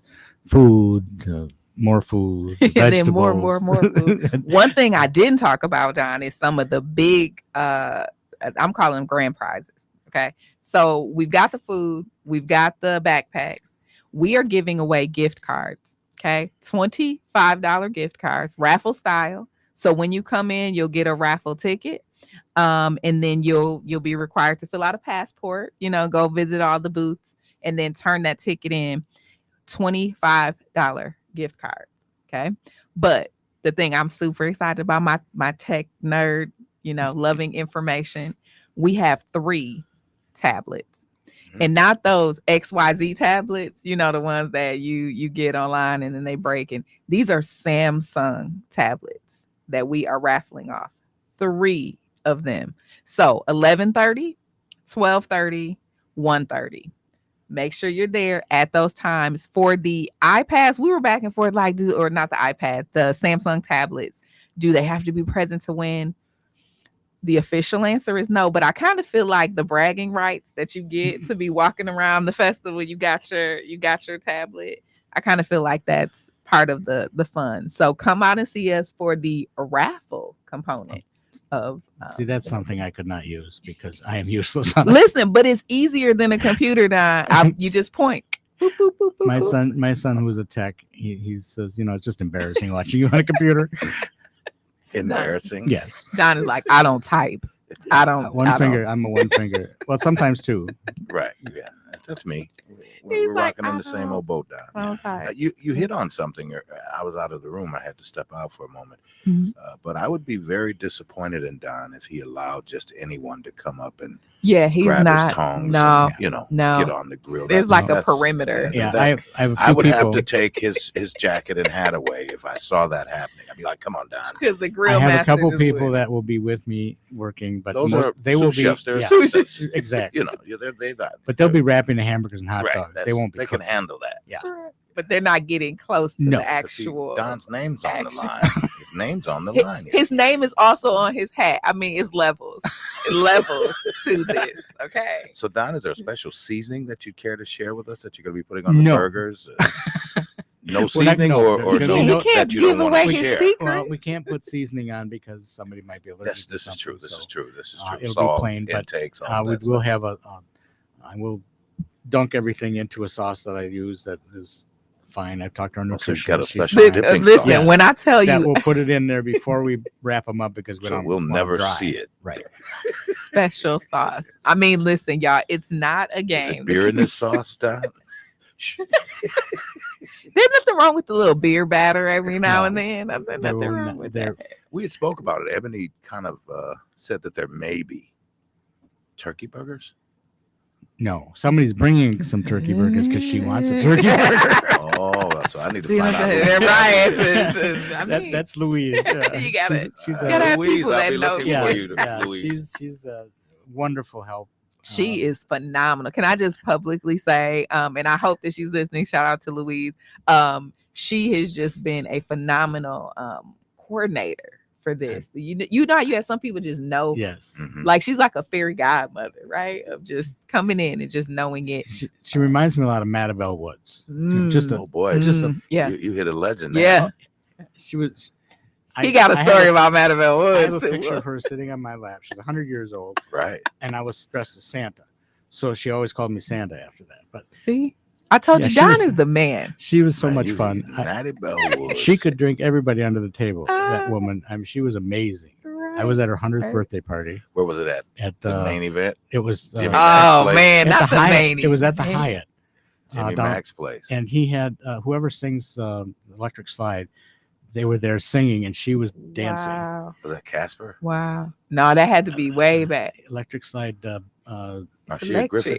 food to more food, to and then more vegetables. food. One thing I didn't talk about, Don, is some of the big, I'm calling them grand prizes. Okay. So we've got the food, we've got the backpacks. We are giving away gift cards. Okay. $25 gift cards, raffle style. So when you come in, you'll get a raffle ticket. And then you'll be required to fill out a passport, go visit all the booths and then turn that ticket in. $25 gift cards. Okay. But the thing I'm super excited about, my tech nerd, loving information. We have 3 tablets. And not those XYZ tablets, the ones that you get online and then they break. And these are Samsung tablets that we are raffling off. 3 of them. So 11:30, 12:30, 1:30. Make sure you're there at those times. For the iPads, we were back and forth like, or not the iPads, the Samsung tablets. Do they have to be present to win? The official answer is no, but I kind of feel like the bragging rights that you get to be walking around the festival, you got your tablet. I kind of feel like that's part of the fun. So come out and see us for the raffle component. of See, that's something I could not use because I am useless on it. listen, but it's easier than a computer, Don. You just point. Boop, boop, boop, boop, My boop. son, who's a tech, he says, it's just embarrassing watching you on a computer. Embarrassing. Yes, Don is like, I don't type. I don't. one I finger. Don't. I'm a one finger. Well, sometimes two. Right. Yeah. That's me. He's We're like, rocking in I the same don't- old boat, Don. I don't type. You hit on something. I was out of the room. I had to step out for a moment. Mhm. But I would be very disappointed in Don if he allowed just anyone to come up and Yeah, he's grab not. his tongs No, and, no. get on the grill. There's like a That's- perimeter. Yeah, that- I have a few I would people. have to take his jacket and hat away if I saw that happening. I'd be like, "Come on, Don." Because the I grill have a master couple just people would. that will be with me working, but Those are they will sous be chefs. They're yeah, assistants. exactly. They're not. But they'll be wrapping the hamburgers and hot Right, dogs. They that's- won't be. They can cooking. handle that. But they're not getting close to No. the 'Cause see, actual. Don's name's on the action. line. His name's on the Hi- line. His name is also on his hat. I mean, it's levels, levels to this. Okay. So, Don, is there a special seasoning that you'd care to share with us that you're going to be putting on the No. burgers? No We're not- seasoning, no, or because no we know- He can't that you don't give want away to his share? secret. Well, we can't put seasoning on because somebody might be allergic. This to is true. something, This is so, true. This is true. it'll be Salt plain, but, intakes. All we that will stuff. have I will dunk everything into a sauce that I use that is fine. I've talked to our Oh, so you've got a nutritionist. She's special fine. dipping Listen, sauce. when I tell that you we'll put it in there before we wrap them up because we So don't. we'll want 'em never dry. see it. Right. special sauce, I mean, listen, y'all, it's not a Is game. it beer in this sauce, Don? Shh. There's nothing wrong with the little beer batter every now and No, then. There's there nothing will wrong not- with there- that. We had spoke about it. Ebony kind of said that there may be turkey burgers. No, somebody's bringing some turkey burgers because she wants a turkey burger. Oh, so I need to See what find out. I'm who saying? it Right, is. I mean, That's Louise. Yeah. You gotta- She's Uh, you gotta have Louise, people I'll that be know looking yeah, for you, yeah. Louise. She's a wonderful help. she is phenomenal. Can I just publicly say, and I hope that she's listening. Shout out to Louise. She has just been a phenomenal coordinator for this. You know, you have some people just know, Yes. Mhm. like she's like a fairy godmother, right? Of just coming in and just knowing it. She reminds me a lot of Mattabelle Woods. Just Oh boy, just a- yeah, you hit a legend. There. yeah. she was. He got a I story have about Mattabelle I have a Woods. picture of her sitting on my lap. She's 100 years old, Right. and I was dressed as Santa, so she always called me Santa after that. But See, I told Yeah, you, she Don was- is the man. she was so Man, much you fun. Natty Bellwood. She could drink everybody under the table. Ah. That woman. I mean, she was amazing. I was at her 100th Right. birthday party Where was it at? at The main event. It was Jimmy Oh Place. man, at not the the Hyatt. main. It was at the event. Hyatt. Jimmy down- Mac's place. And he had whoever sings Electric Slide. They were there singing, and she was dancing. Wow. Was that Casper? Wow. No, that had to be way back. Electric Slide. Marcia electric. Griffith.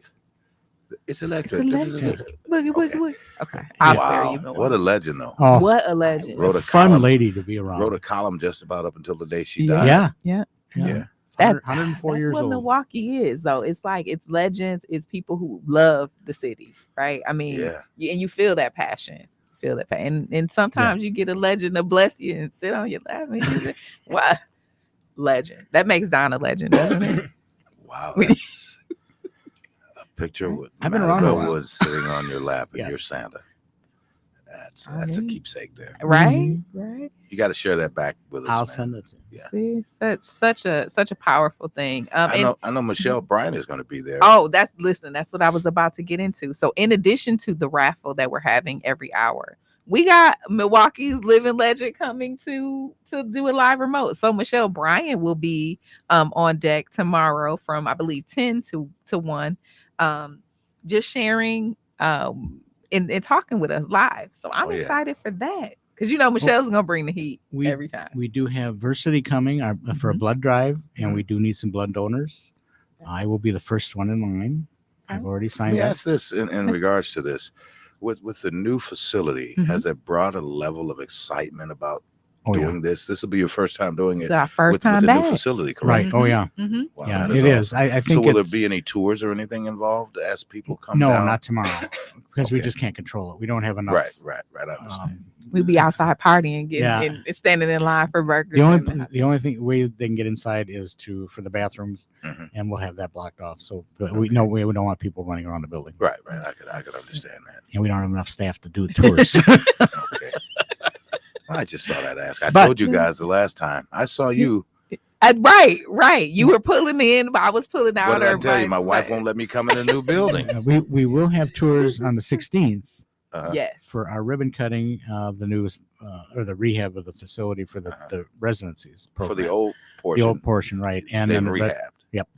It's It's electric. electric. Boogie, boogie, Okay. boogie. Okay. I'll spare Wow, you the what a one. legend though. Oh, What a legend. Wrote a fun column. lady to be around. Wrote a column just about up until the day she Yeah. died. yeah, Yeah. Yeah. That- 104 That's years what old. Milwaukee is, though. It's like it's legends. It's people who love the city, right? I mean, Yeah. and you feel that passion. Feel that passion. And sometimes you get a legend to bless you and sit on your lap. And you just, wow. Legend. That makes Don a legend, doesn't it? Wow. We- That's a picture with I've been around a Mattabelle while. Woods sitting on your lap and Yeah. you're Santa. That's I a mean- keepsake there. Right? Right. You got to share that back with us. I'll man. send it to you. Yeah. See, such a powerful thing. I know Michelle Bryant is going to be there. Oh, that's what I was about to get into. So in addition to the raffle that we're having every hour, we got Milwaukee's living legend coming to do a live remote. So Michelle Bryant will be on deck tomorrow from I believe 10 to 1, just sharing and talking with us live. So I'm Oh, yeah. excited for that because Michelle's gonna bring the heat every time. We do have Versity coming for a Mhm. blood drive, and Mhm. we do need some blood donors. I will be the first one in line. I've already Let signed me up. ask this in regards to this. With the new facility, Mhm. has it brought a level of excitement about Oh, yeah. doing this? This will be your first time doing It's it our first with time the back. new facility, correct? Right. Oh, yeah. Mhm. Wow, Yeah, that it is. awesome. I So think will there it's, be any tours or anything involved as people come no, down? not tomorrow, because we Okay. just can't control it. We don't have enough. Right. I understand. We'd be outside partying, getting Yeah. and standing in line for burgers. The only thing way they can get inside is for the bathrooms, Mhm. and we'll have that blocked off. So but we don't want people running around the building, Right. I could understand that. and we don't have enough staff to do tours. Okay. I just thought I'd ask. I But- told you guys the last time I saw you Right. You were pulling in, but I was pulling out. What did I tell you? right, My wife right. won't let me come in a new building. We will have tours on the 16th Yes. for our ribbon cutting of the newest or the rehab of the facility for the residencies For program. the old portion. The old portion, right? And Then then rehabbed. Yep.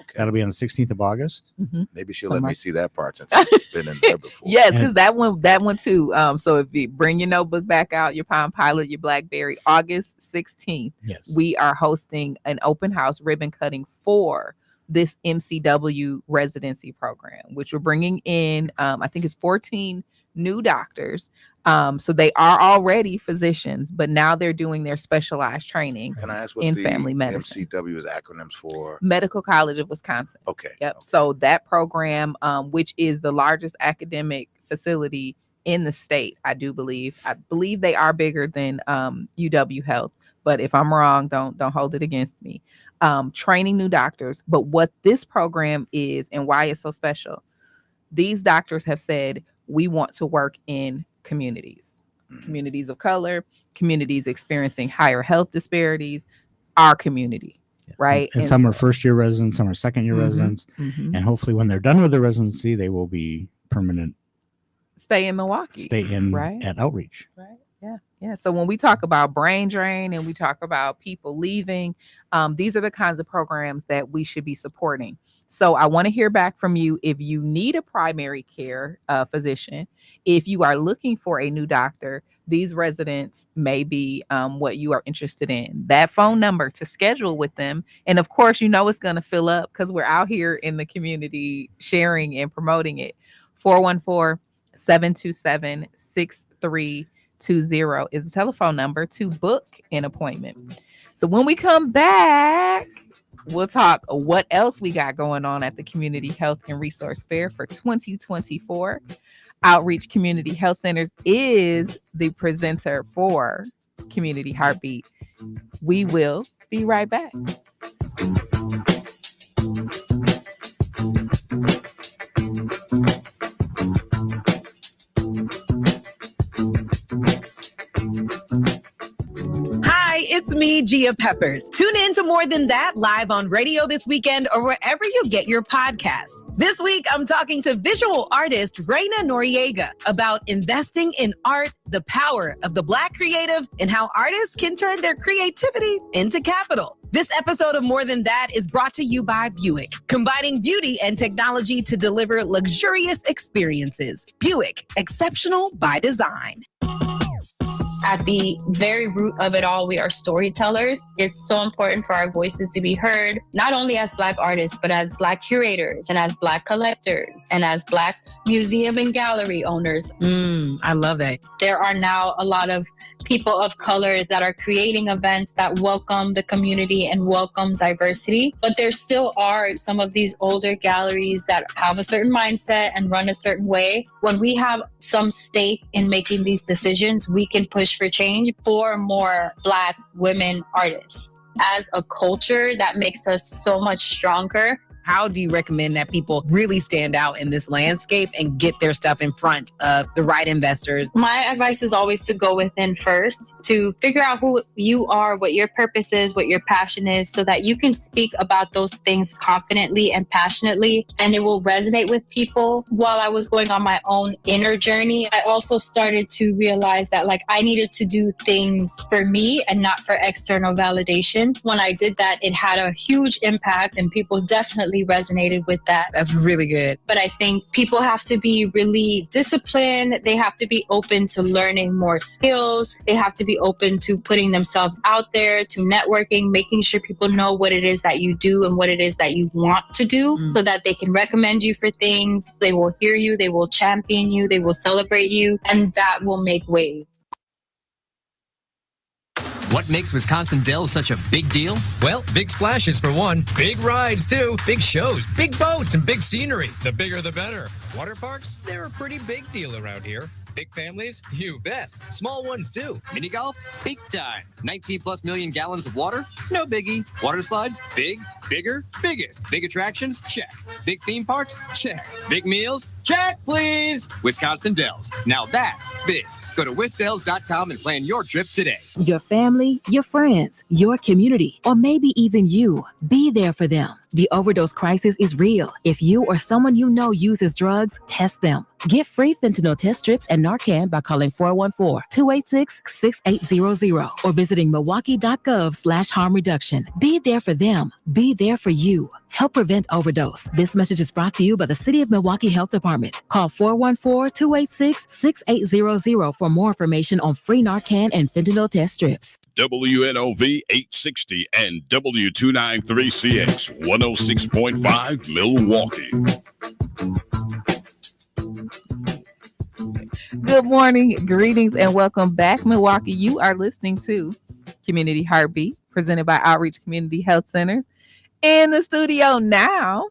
Okay. That'll be on the 16th of August. Maybe she'll let Summer. me see that part since I've been in there before. Yes, And- because that one too. So if you bring your notebook back out, your Palm Pilot, your BlackBerry, August 16th, Yes. we are hosting an open house ribbon cutting for this MCW residency program, which we're bringing in. I think it's 14 new doctors. So they are already physicians, but now they're doing their specialized training. Can I ask what in the family medicine. MCW is acronyms for? Medical College of Wisconsin. Okay. Yep. Okay. So that program, which is the largest academic facility in the state, I believe they are bigger than UW Health. But if I'm wrong, don't hold it against me. Training new doctors. But what this program is and why it's so special, these doctors have said we want to work in communities, communities of color, communities experiencing higher health disparities, our community. Yes. Right. And some are first year residents, some are second year residents. Mhm. And hopefully when they're done with their residency, they will be permanent, Stay in Milwaukee. stay in Right. at outreach. Right. Yeah. So when we talk about brain drain and we talk about people leaving, these are the kinds of programs that we should be supporting. So I want to hear back from you if you need a primary care physician, if you are looking for a new doctor. These residents may be what you are interested in. That phone number to schedule with them. And of course, it's going to fill up because we're out here in the community sharing and promoting it. 414-727-6320 is the telephone number to book an appointment. So when we come back, we'll talk what else we got going on at the Community Health and Resource Fair for 2024. Outreach Community Health Centers is the presenter for Community Heartbeat. We will be right back. Hi, it's me, Gia Peppers. Tune in to More Than That live on radio this weekend or wherever you get your podcasts. This week, I'm talking to visual artist Reina Noriega about investing in art, the power of the Black creative, and how artists can turn their creativity into capital. This episode of More Than That is brought to you by Buick, combining beauty and technology to deliver luxurious experiences. Buick, exceptional by design. At the very root of it all, we are storytellers. It's so important for our voices to be heard, not only as Black artists, but as Black curators and as Black collectors and as Black museum and gallery owners. I love that. There are now a lot of people of color that are creating events that welcome the community and welcome diversity. But there still are some of these older galleries that have a certain mindset and run a certain way. When we have some stake in making these decisions, we can push for change for more Black women artists. As a culture, that makes us so much stronger. How do you recommend that people really stand out in this landscape and get their stuff in front of the right investors? My advice is always to go within first, to figure out who you are, what your purpose is, what your passion is, so that you can speak about those things confidently and passionately, and it will resonate with people. While I was going on my own inner journey, I also started to realize that I needed to do things for me and not for external validation. When I did that, it had a huge impact and people definitely resonated with that. That's really good. But I think people have to be really disciplined. They have to be open to learning more skills. They have to be open to putting themselves out there, to networking, making sure people know what it is that you do and what it is that you want to do so that they can recommend you for things. They will hear you. They will champion you. They will celebrate you. And that will make waves. What makes Wisconsin Dells such a big deal? Well, big splashes for one, big rides too, big shows, big boats, and big scenery. The bigger the better. Water parks, they're a pretty big deal around here. Big families, you bet. Small ones too. Mini golf? Big time. 19 plus million gallons of water? No biggie. Water slides? Big, bigger, biggest. Big attractions? Check. Big theme parks? Check. Big meals? Check, please. Wisconsin Dells. Now that's big. Go to whistales.com and plan your trip today. Your family, your friends, your community, or maybe even you. Be there for them. The overdose crisis is real. If you or someone you know uses drugs, test them. Get free fentanyl test strips and Narcan by calling 414-286-6800 or visiting milwaukee.gov/harm reduction. Be there for them. Be there for you. Help prevent overdose. This message is brought to you by the City of Milwaukee Health Department. Call 414-286-6800 for more information on free Narcan and fentanyl test strips. WNOV 860 and W293CX 106.5 Milwaukee. Good morning, greetings, and welcome back, Milwaukee. You are listening to Community Heartbeat, presented by Outreach Community Health Centers. In the studio now,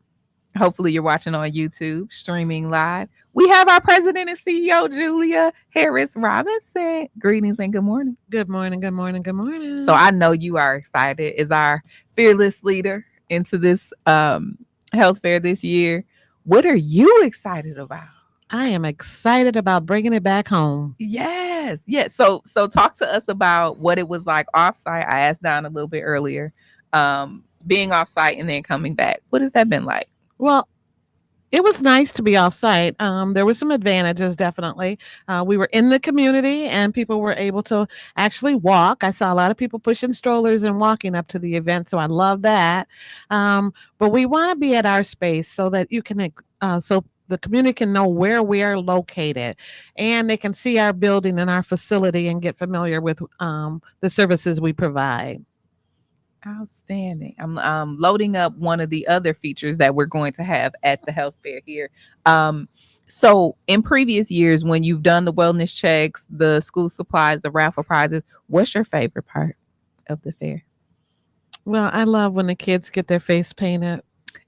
hopefully you're watching on YouTube, streaming live, we have our president and CEO, Julia Harris Robinson. Greetings and good morning. Good morning, good morning, good morning. So I know you are excited as our fearless leader into this health fair this year. What are you excited about? I am excited about bringing it back home. Yes. So talk to us about what it was like offsite. I asked Don a little bit earlier, being offsite and then coming back. What has that been like? Well, it was nice to be off-site. There were some advantages, definitely. We were in the community and people were able to actually walk. I saw a lot of people pushing strollers and walking up to the event, so I love that. But we want to be at our space so that you can, so the community can know where we are located and they can see our building and our facility and get familiar with the services we provide. Outstanding. I'm loading up one of the other features that we're going to have at the health fair here. So in previous years, when you've done the wellness checks, the school supplies, the raffle prizes, what's your favorite part of the fair? Well, I love when the kids get their face painted.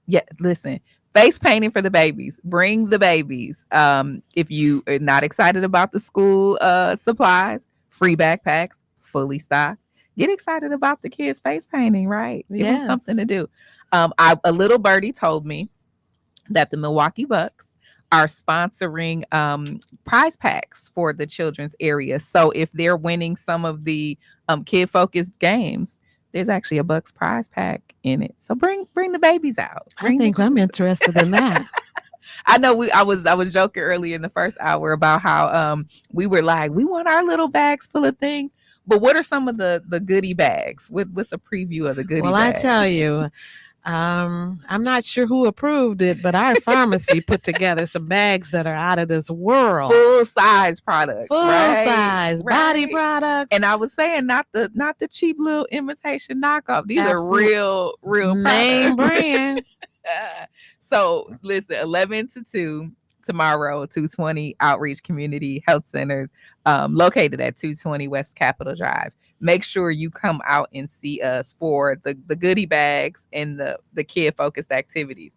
Yeah, listen, face painting for the babies. Bring the babies. If you are not excited about the school supplies, free backpacks, fully stocked. Get excited about the kids' face painting, right? Give them something to do. A little birdie told me that the Milwaukee Bucks are sponsoring prize packs for the children's area. So if they're winning some of the kid-focused games, there's actually a Bucks prize pack in it. So bring the babies out. I think I'm interested in that. I know I was joking earlier in the first hour about how we were like, we want our little bags full of things. But what are some of the goodie bags? What's a preview of the goodie bags? Well, I tell you, I'm not sure who approved it, but our pharmacy put together some bags that are out of this world. Full size products. Full size body products. And I was saying not the cheap little imitation knockoff. These are real name brand. So listen, 11 to 2 tomorrow, 220 Outreach Community Health Centers, located at 220 West Capitol Drive. Make sure you come out and see us for the goodie bags and the kid-focused activities.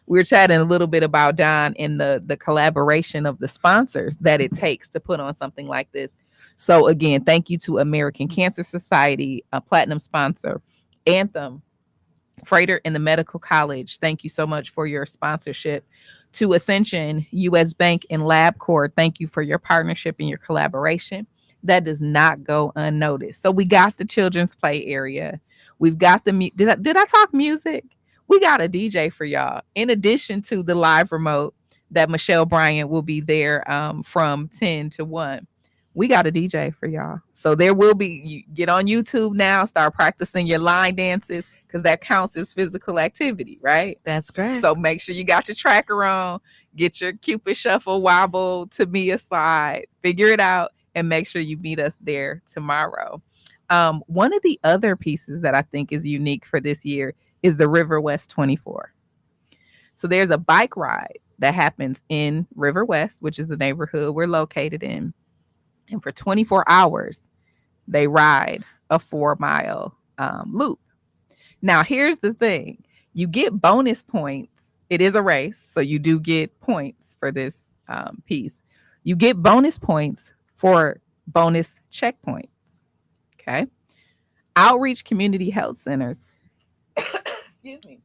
We were chatting a little bit about Don and the collaboration of the sponsors that it takes to put on something like this. So again, thank you to American Cancer Society, a platinum sponsor, Anthem, Freighter, and the Medical College. Thank you so much for your sponsorship. To Ascension, U.S. Bank, and LabCorp, thank you for your partnership and your collaboration. That does not go unnoticed. So we got the children's play area. We've got the did I talk music? We got a DJ for y'all. In addition to the live remote that Michelle Bryant will be there from 10 to 1. We got a DJ for y'all. So there will be, you get on YouTube now, start practicing your line dances, because that counts as physical activity, right? That's great. So make sure you got your tracker on, get your Cupid Shuffle, wobble, to me a slide, figure it out, and make sure you meet us there tomorrow. One of the other pieces that I think is unique for this year is the River West 24. So there's a bike ride that happens in River West, which is the neighborhood we're located in. And for 24 hours, they ride a 4-mile loop. Now, here's the thing. You get bonus points. It is a race, so you do get points for this piece. You get bonus points for bonus checkpoints. Okay. Outreach Community Health Centers. Excuse me.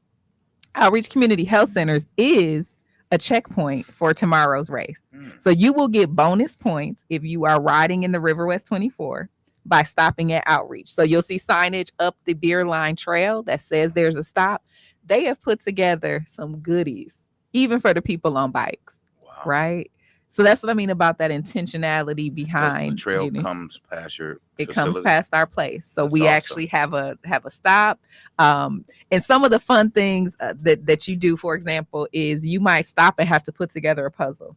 Outreach Community Health Centers is a checkpoint for tomorrow's race. So you will get bonus points if you are riding in the River West 24 by stopping at Outreach. So you'll see signage up the Beer Line Trail that says there's a stop. They have put together some goodies, even for the people on bikes, right? So that's what I mean about that intentionality behind. The trail comes past your It facility? comes past our place, so That's we awesome. actually have a stop. And some of the fun things that you do, for example, is you might stop and have to put together a puzzle.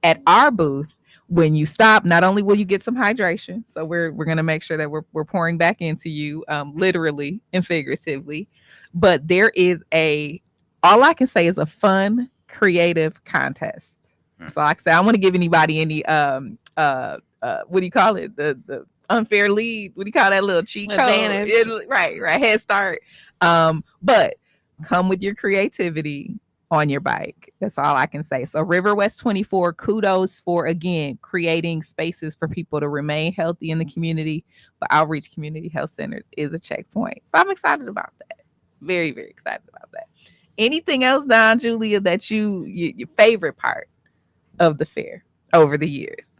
At our booth, when you stop, not only will you get some hydration, so we're going to make sure that we're pouring back into you, literally and figuratively, but there is all I can say is a fun, creative contest. So like I said, I don't want to give anybody any what do you call it? The unfair lead. What do you call that little cheat code? Advantage. Right, head start. But come with your creativity on your bike. That's all I can say. So River West 24, kudos for again creating spaces for people to remain healthy in the community. But Outreach Community Health Centers is a checkpoint. So I'm excited about that. Very, very excited about that. Anything else, Don, Julia, that your favorite part of the fair over the years?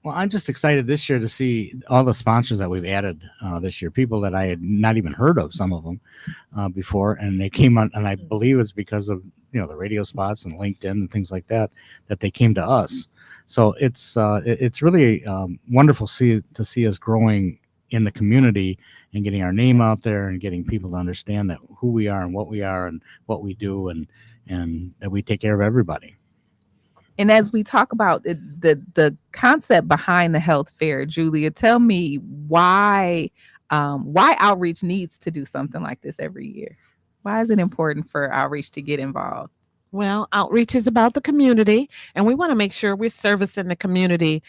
Well, I'm just excited this year to see all the sponsors that we've added this year. People that I had not even heard of, some of them before, and they came on. And I believe it's because of the radio spots and LinkedIn and things like that they came to us. So it's really wonderful to see us growing in the community and getting our name out there and getting people to understand that who we are and what we do and that we take care of everybody. And as we talk about the concept behind the health fair, Julia, tell me why Outreach needs to do something like this every year. Why is it important for Outreach to get involved? Well, Outreach is about the community, and we want to make sure we're servicing the community.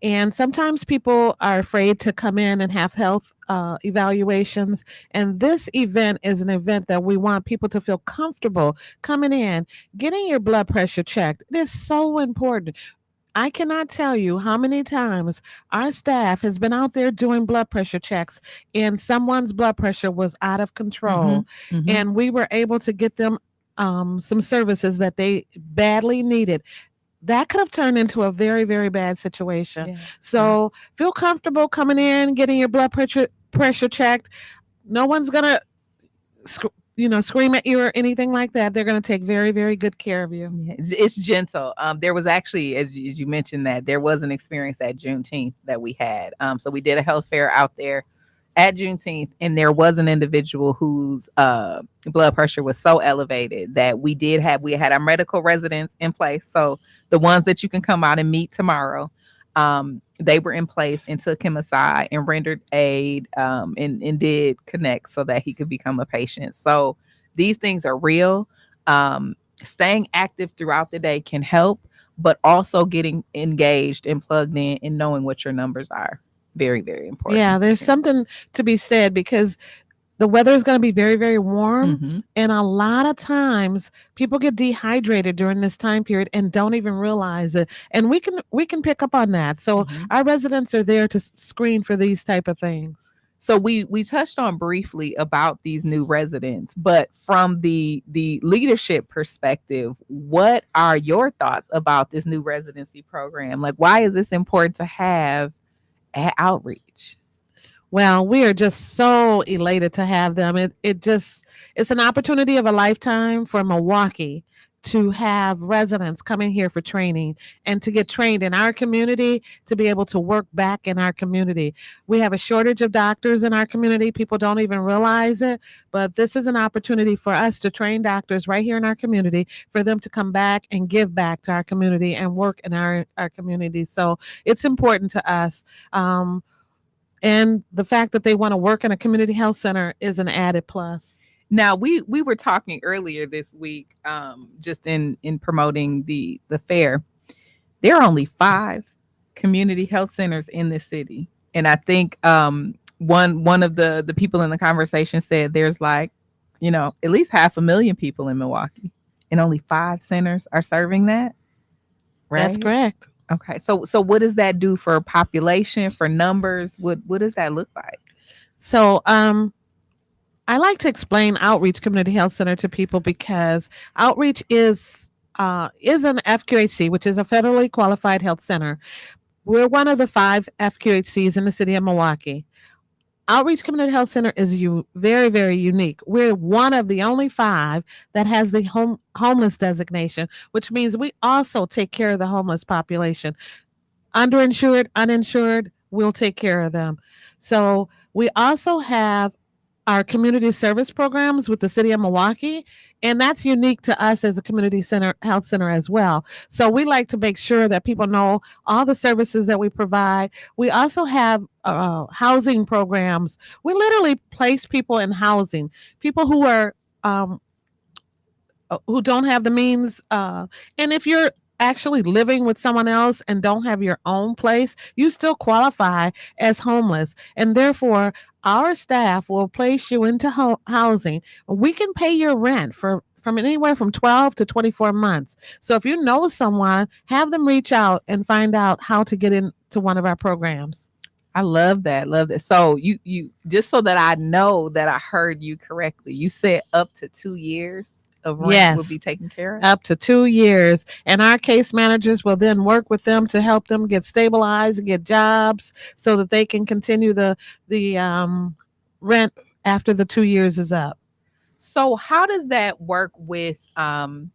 And sometimes people are afraid to come in and have health evaluations. And this event is an event that we want people to feel comfortable coming in, getting your blood pressure checked. It is so important. I cannot tell you how many times our staff has been out there doing blood pressure checks and someone's blood pressure was out of control. And we were able to get them some services that they badly needed. That could have turned into a very, very bad situation. Yeah. So feel comfortable coming in, getting your blood pressure checked. No one's going to scream at you or anything like that. They're going to take very, very good care of you. Yeah, it's gentle. There was actually, as you mentioned, that there was an experience at Juneteenth that we had. So we did a health fair out there at Juneteenth, and there was an individual whose blood pressure was so elevated that we had our medical residents in place. So the ones that you can come out and meet tomorrow, they were in place and took him aside and rendered aid and did connect so that he could become a patient. So these things are real. Staying active throughout the day can help, but also getting engaged and plugged in and knowing what your numbers are. Very, very important. Yeah, there's something to be said because the weather is going to be very, very warm. And a lot of times people get dehydrated during this time period and don't even realize it. And we can pick up on that. So our residents are there to screen for these type of things. So we touched on briefly about these new residents, but from the leadership perspective, what are your thoughts about this new residency program? Like, why is this important to have at Outreach? Well, we are just so elated to have them. It's an opportunity of a lifetime for Milwaukee to have residents coming here for training and to get trained in our community, to be able to work back in our community. We have a shortage of doctors in our community. People don't even realize it, but this is an opportunity for us to train doctors right here in our community, for them to come back and give back to our community and work in our community. So it's important to us. And the fact that they want to work in a community health center is an added plus. Now, we were talking earlier this week, just in promoting the fair. There are only 5 community health centers in this city. And I think one of the people in the conversation said there's at least 500,000 people in Milwaukee, and only 5 centers are serving that. Right? That's correct. Okay. So what does that do for population, for numbers? What does that look like? So I like to explain Outreach Community Health Center to people because Outreach is is an FQHC, which is a federally qualified health center. We're one of the 5 FQHCs in the city of Milwaukee. Outreach Community Health Center is very, very unique. We're one of the only 5 that has the homeless designation, which means we also take care of the homeless population. Underinsured, uninsured, we'll take care of them. So we also have our community service programs with the city of Milwaukee, and that's unique to us as a community center health center as well. So we like to make sure that people know all the services that we provide. We also have housing programs. We literally place people in housing, people who don't have the means. And if you're actually living with someone else and don't have your own place, you still qualify as homeless. And therefore, our staff will place you into housing. We can pay your rent from anywhere from 12 to 24 months. So if you know someone, have them reach out and find out how to get into one of our programs. I love that. Love that. So you just so that I know that I heard you correctly, you said up to 2 years of rent will be taken care of? Up to 2 years. And our case managers will then work with them to help them get stabilized and get jobs so that they can continue the rent after the 2 years is up. So how does that work with working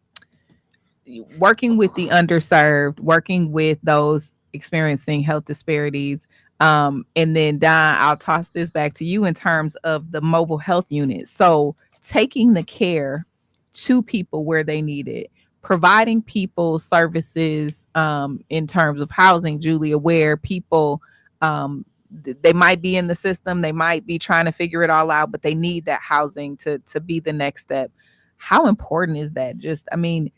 with the underserved, working with those experiencing health disparities? And then Don, I'll toss this back to you in terms of the mobile health unit. So taking the care to people where they need it, providing people services in terms of housing, Julia, where people they might be in the system, they might be trying to figure it all out, but they need that housing to be the next step. How important is that? Just, I mean,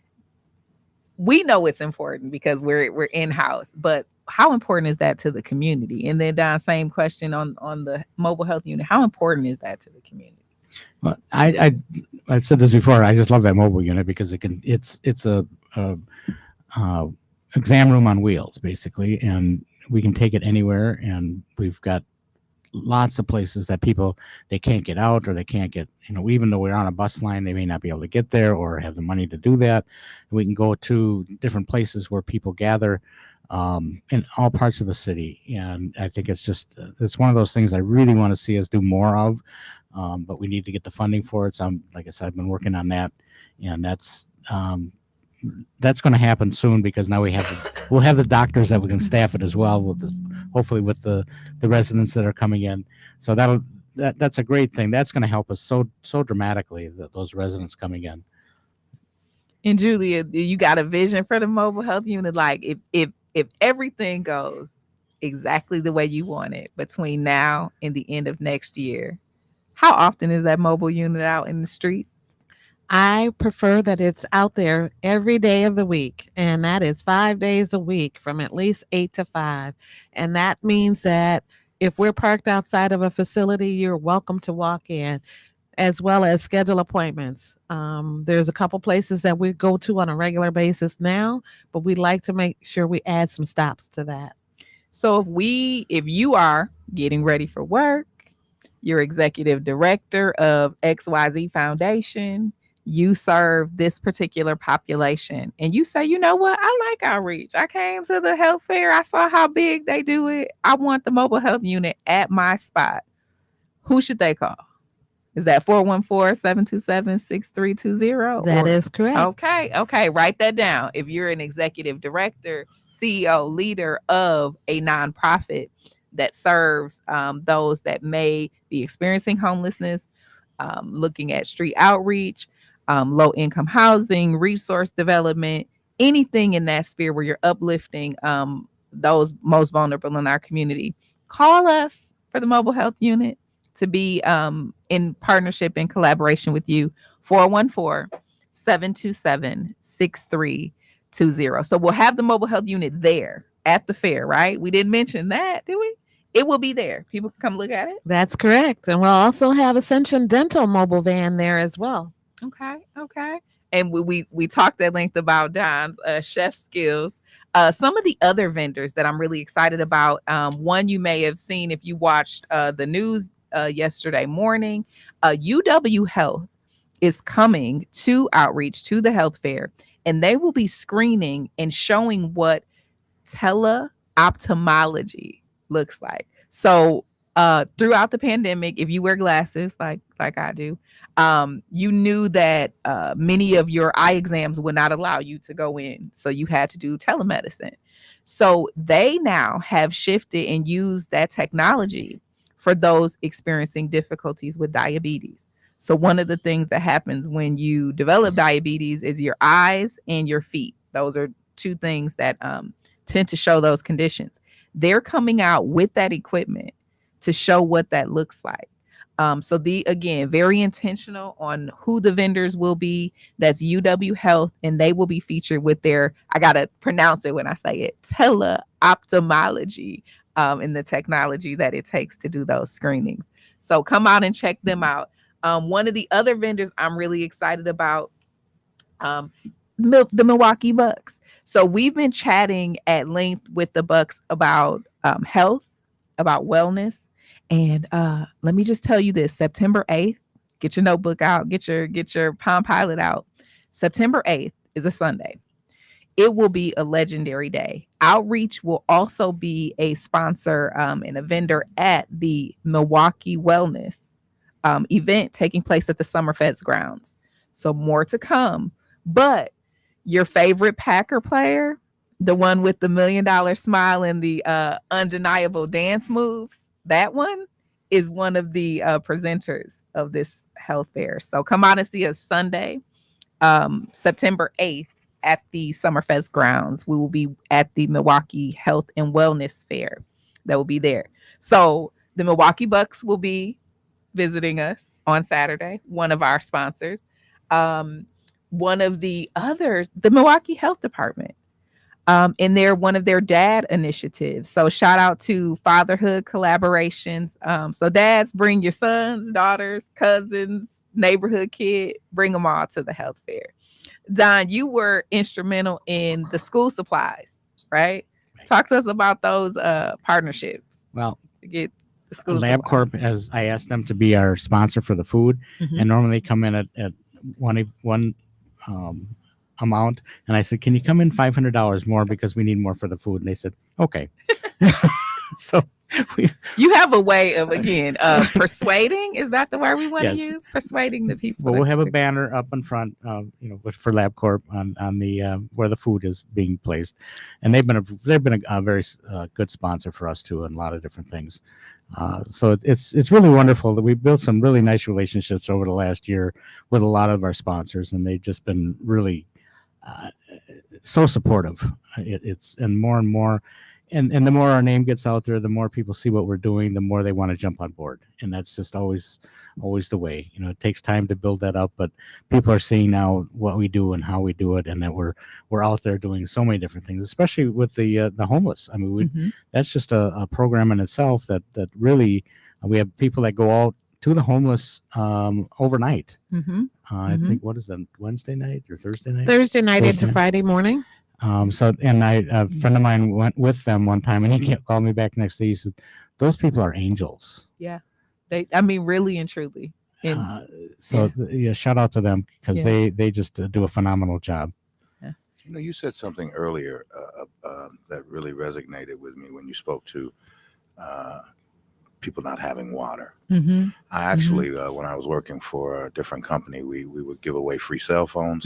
we know it's important because we're in-house, but how important is that to the community? And then Don, same question on the mobile health unit. How important is that to the community? Well, I've said this before. I just love that mobile unit because it's a exam room on wheels basically, and we can take it anywhere. And we've got lots of places that people, they can't get out, or they can't get, even though we're on a bus line, they may not be able to get there or have the money to do that. We can go to different places where people gather in all parts of the city. And I think it's one of those things I really want to see us do more of. But we need to get the funding for it. So like I said, I've been working on that, and that's going to happen soon, because now we'll have the doctors that we can staff it as well, hopefully with the residents that are coming in. So that's a great thing. That's going to help us so dramatically, those residents coming in. And Julia, you got a vision for the mobile health unit? Like if everything goes exactly the way you want it between now and the end of next year, how often is that mobile unit out in the streets? I prefer that it's out there every day of the week, and that is 5 days a week from at least 8 to 5. And that means that if we're parked outside of a facility, you're welcome to walk in, as well as schedule appointments. There's a couple places that we go to on a regular basis now, but we'd like to make sure we add some stops to that. So if you are getting ready for work, you're executive director of XYZ Foundation, you serve this particular population, and you say, you know what, I like outreach. I came to the health fair. I saw how big they do it. I want the mobile health unit at my spot. Who should they call? Is that 414-727-6320? That is correct. Okay. Write that down. If you're an executive director, CEO, leader of a nonprofit that serves those that may be experiencing homelessness, looking at street outreach, low income housing, resource development, anything in that sphere where you're uplifting those most vulnerable in our community, call us for the mobile health unit to be in partnership and collaboration with you. 414-727-6320. So we'll have the mobile health unit there at the fair, right? We didn't mention that, did we? It will be there. People can come look at it. That's correct. And we'll also have Ascension Dental mobile van there as well. Okay. And we talked at length about Don's chef skills. Some of the other vendors that I'm really excited about. One you may have seen if you watched the news yesterday morning. UW Health is coming to outreach to the health fair, and they will be screening and showing what teleophthalmology looks like. So throughout the pandemic, if you wear glasses like I do, you knew that many of your eye exams would not allow you to go in, so you had to do telemedicine. So they now have shifted and used that technology for those experiencing difficulties with diabetes. So one of the things that happens when you develop diabetes is your eyes and your feet. Those are two things that tend to show those conditions. They're coming out with that equipment to show what that looks like. So again, very intentional on who the vendors will be. That's UW Health, and they will be featured with their, I gotta pronounce it when I say it, teleophthalmology, in the technology that it takes to do those screenings. So come out and check them out. One of the other vendors I'm really excited about, the Milwaukee Bucks. So we've been chatting at length with the Bucks about health, about wellness. And let me just tell you this: September 8th, get your notebook out, get your Palm Pilot out. September 8th is a Sunday. It will be a legendary day. Outreach will also be a sponsor and a vendor at the Milwaukee Wellness event taking place at the Summerfest grounds. So more to come. But your favorite Packer player, the one with the $1 million smile and the undeniable dance moves, that one is one of the presenters of this health fair. So come out and see us Sunday, September 8th at the Summerfest grounds. We will be at the Milwaukee Health and Wellness Fair that will be there. So the Milwaukee Bucks will be visiting us on Saturday, one of our sponsors. One of the others, the Milwaukee Health Department, in one of their dad initiatives. So shout out to fatherhood collaborations. So dads, bring your sons, daughters, cousins, neighborhood kid, bring them all to the health fair. Don, you were instrumental in the school supplies, right? Talk to us about those partnerships. Well, to get the school LabCorp, as I asked them to be our sponsor for the food, and normally they come in at one amount, and I said, can you come in $500 more because we need more for the food? And they said, okay. So you have a way of, again, persuading. Is that the word we want to use? Persuading the people. Well, we'll have a banner up in front, for LabCorp on the where the food is being placed, and they've been a very good sponsor for us too, in a lot of different things. So it's really wonderful that we've built some really nice relationships over the last year with a lot of our sponsors, and they've just been really so supportive. It's and more. And the more our name gets out there, the more people see what we're doing, the more they want to jump on board. And that's just always the way. It takes time to build that up, but people are seeing now what we do and how we do it, and that we're out there doing so many different things, especially with the homeless. I mean, that's just a program in itself that really we have people that go out to the homeless overnight. I think, what is that, Wednesday night or Thursday night? Thursday night into Friday morning. And a friend of mine went with them one time, and he called me back next day. He said, "Those people are angels." Yeah, really and truly. Shout out to them because they just do a phenomenal job. Yeah. You said something earlier that really resonated with me when you spoke to people not having water. I actually, when I was working for a different company, we would give away free cell phones.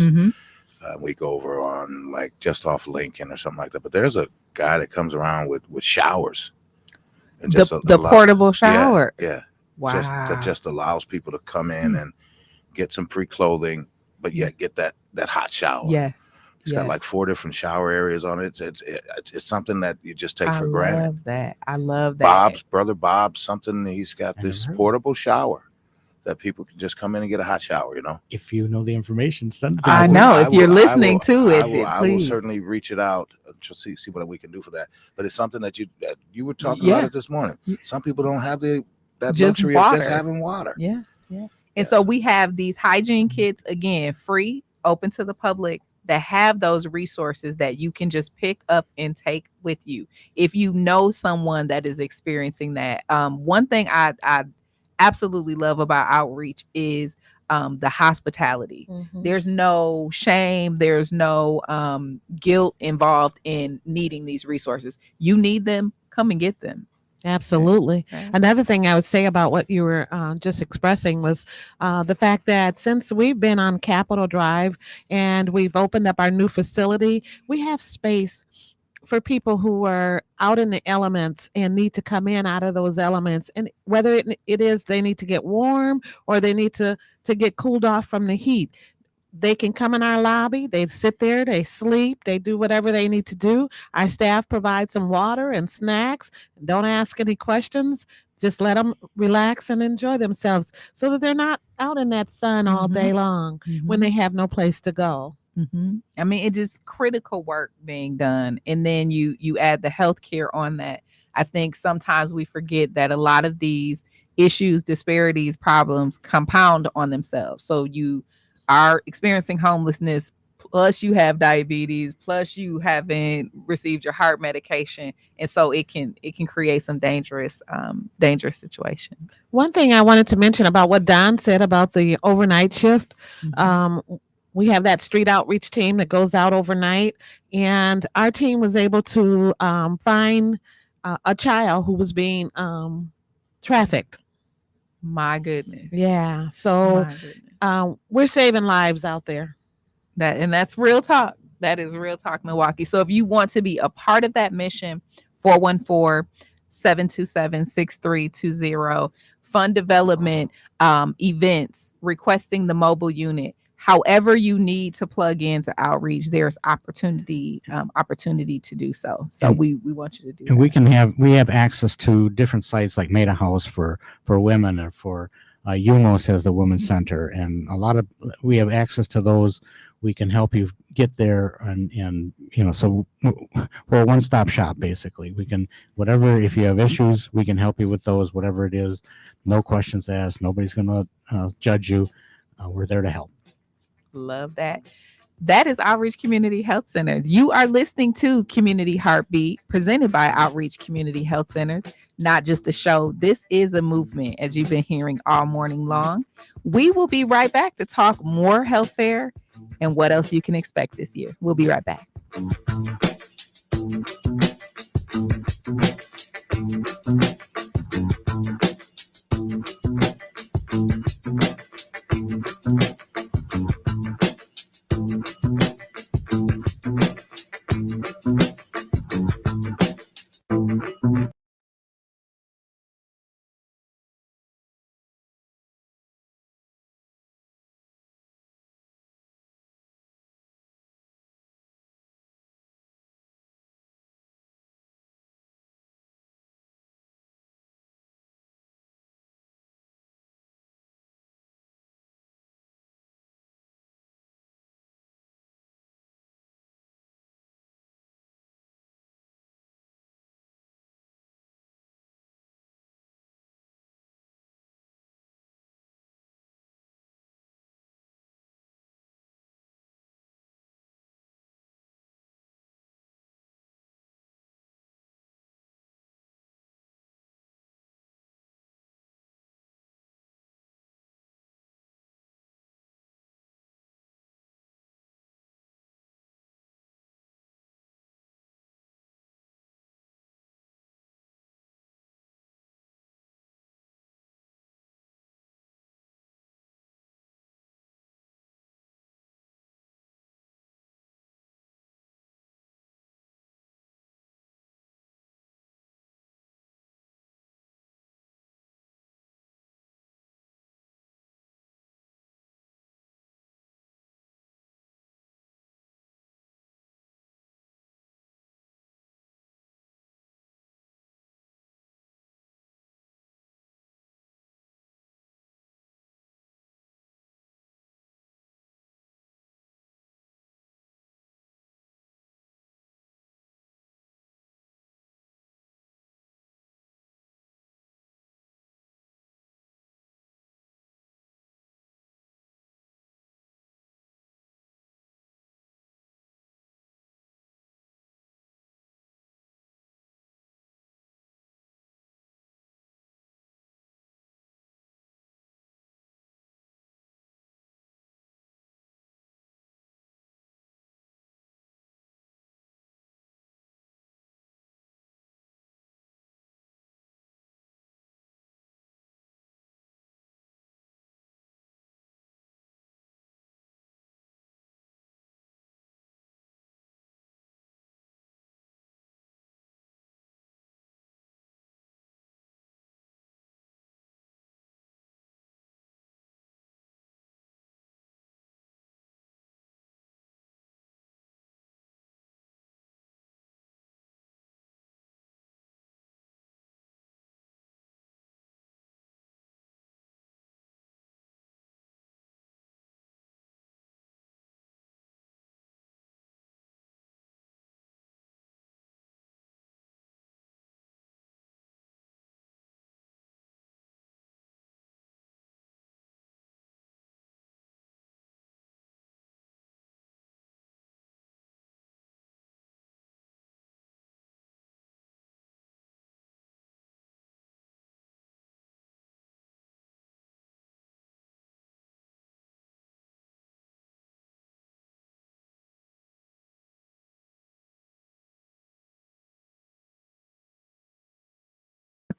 We go over on just off Lincoln or something like that. But there's a guy that comes around with showers. And just the portable shower. Yeah. Wow. That just allows people to come in and get some free clothing, but yet get that hot shower. Yes. It's got 4 different shower areas on it. It's something that you just take for granted. I love that. Brother Bob's something. He's got this portable shower that people can just come in and get a hot shower, If you know the information, send it. I know. If you're listening to it, I will certainly reach it out to see what we can do for that. But it's something that you were talking about it this morning. Some people don't have that luxury of just having water. Yeah. And so we have these hygiene kits, again, free, open to the public, that have those resources that you can just pick up and take with you. If you know someone that is experiencing that, one thing I absolutely love about outreach is the hospitality. Mhm. There's no shame, there's no guilt involved in needing these resources. You need them, come and get them. Absolutely. Okay. Another thing I would say about what you were just expressing was the fact that since we've been on Capitol Drive and we've opened up our new facility, we have space for people who are out in the elements and need to come in out of those elements. And whether it is they need to get warm or they need to get cooled off from the heat, they can come in our lobby, they sit there, they sleep, they do whatever they need to do. Our staff provides some water and snacks. Don't ask any questions. Just let them relax and enjoy themselves so that they're not out in that sun all day long when they have no place to go. I mean, it just critical work being done, and then you add the healthcare on that. I think sometimes we forget that a lot of these issues, disparities, problems compound on themselves. So you are experiencing homelessness, plus you have diabetes, plus you haven't received your heart medication, and so it can create some dangerous situations. One thing I wanted to mention about what Don said about the overnight shift. We have that street outreach team that goes out overnight, and our team was able to find a child who was being trafficked. My goodness. Yeah, so My goodness. we're saving lives out there. That's real talk. That is real talk, Milwaukee. So if you want to be a part of that mission, 414-727-6320, fund development, events, requesting the mobile unit. However you need to plug into outreach, there's opportunity to do so. So And- we want you to do And that. we have access to different sites like Meta House for women, or for UMOS has the Women's Center, and we have access to those. We can help you get there, and so we're a one-stop shop basically. We can, whatever, if you have issues, we can help you with those, whatever it is. No questions asked. Nobody's going to judge you. We're there to help. Love that. That is Outreach Community Health Centers. You are listening to Community Heartbeat, presented by Outreach Community Health Centers. Not just a show, this is a movement, as you've been hearing all morning long. We will be right back to talk more health fair and what else you can expect this year. We'll be right back.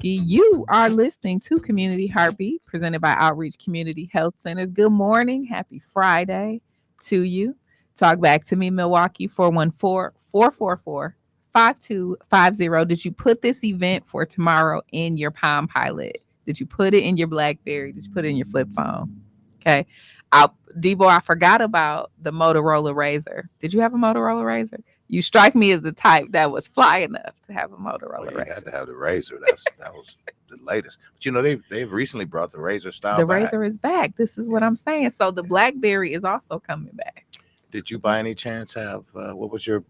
You are listening to Community Heartbeat, presented by Outreach Community Health Centers. Good morning. Happy Friday to you. Talk back to me, Milwaukee, 414-444-5250. Did you put this event for tomorrow in your Palm Pilot? Did you put it in your BlackBerry? Did you put it in your flip phone? Okay. Debo, I forgot about the Motorola Razor. Did you have a Motorola Razor? You strike me as the type that was fly enough to have a Motorola You Razor. had to have the Razor. That was the latest. But they've recently brought the Razor style The back. Razor is back. This is what I'm saying. So the BlackBerry is also coming back. Did you by any chance have what was your?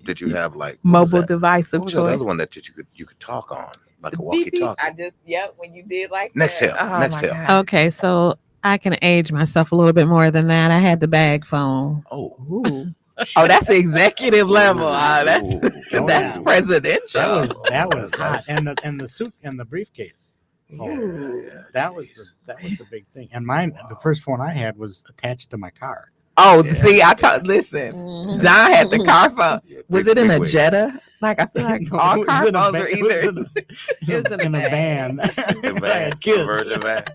Did you have like mobile device of what was choice? that other one that you could talk on like The a walkie-talkie? I just when you did like Nextel. that. Oh, Nextel. my God. Okay, so I can age myself a little bit more than that. I had the bag phone. Oh. Ooh. Oh, that's executive level. That's yeah. presidential. That was hot, and the suit and the briefcase. That was the big thing. And mine, the first phone I had was attached to my car. Oh, see, listen. Don had the car phone. Was it in a Jetta? Like I feel like all car phones are either. It was in a van. A van, a Virgin van.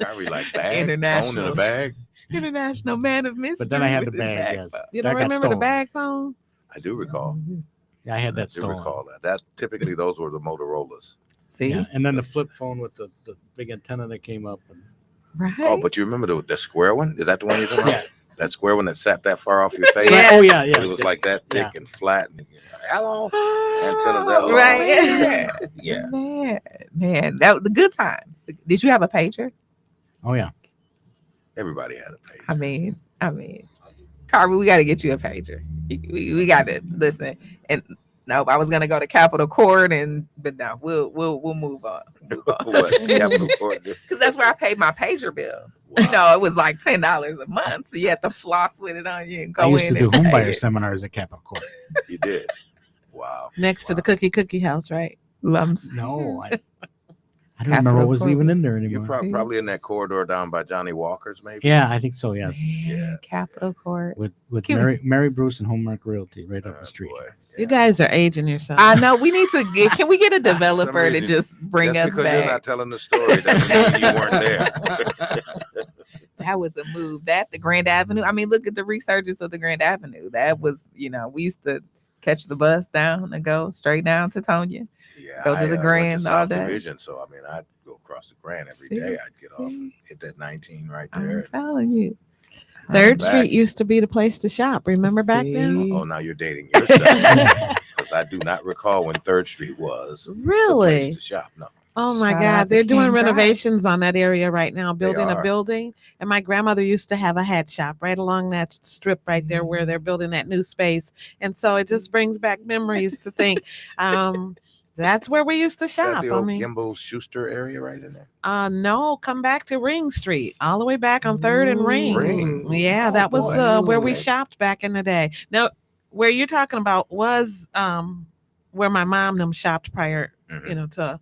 Probably like bag, International. phone in a bag. International man of mystery. But then I had the with his bag. Yes, phone. You don't remember the bag phone? I do recall. Yeah, I had that I do stolen. recall that. That typically those were the Motorola's. See, Yeah, and then the flip phone with the big antenna that came up. And... right. Oh, but you remember the square one? Is that the one you're talking about? Yeah. That square one that sat that far off your face? Oh yeah, yeah. It was like that thick and flat. And, hello, Antennas antennas that long. Right. Yeah. Man, that was the good times. Did you have a pager? Oh yeah. Everybody had a pager. I mean, Carver, we got to get you a pager. We got to listen. And no, I was gonna go to Capitol Court, but no, we'll move on. What? Capitol Court? Because that's where I paid my pager bill. Wow. You know, it was like $10 a month, so you had to floss with it on you and go in. I used to do homebuyer seminars at Capitol Court. You did. Wow. Next to the cookie house, right? Lumps. No, I don't remember what was even in there anymore. You're probably in that corridor down by Johnny Walker's, maybe. Yeah, I think so. Yes. Yeah. Capitol Court with Mary Bruce and Homework Realty right up the street. Boy. You guys are aging yourself. I know. We need to get. Can we get a developer to just bring us because back? You're not telling the story. Doesn't mean you weren't there. That was a move. The Grand Avenue. I mean, look at the resurgence of the Grand Avenue. That was, we used to catch the bus down and go straight down to Tonya. Yeah, go to the Grand all day. Division, so I mean, I'd go across the Grand every day. I'd get off, hit that 19 right there. I'm telling you. Third Street used to be the place to shop. Remember back then? Oh, now you're dating yourself. Because I do not recall when Third Street was really the place to shop. No. Oh my God. They're doing renovations on that area right now, building a building. And my grandmother used to have a hat shop right along that strip right there where they're building that new space. And so it just brings back memories to think. That's where we used to shop. The old Gimbel Schuster area right in there? No, come back to Ring Street, all the way back on 3rd and Ring. Yeah, that was where we shopped back in the day. Now, where you're talking about was where my mom them shopped prior, to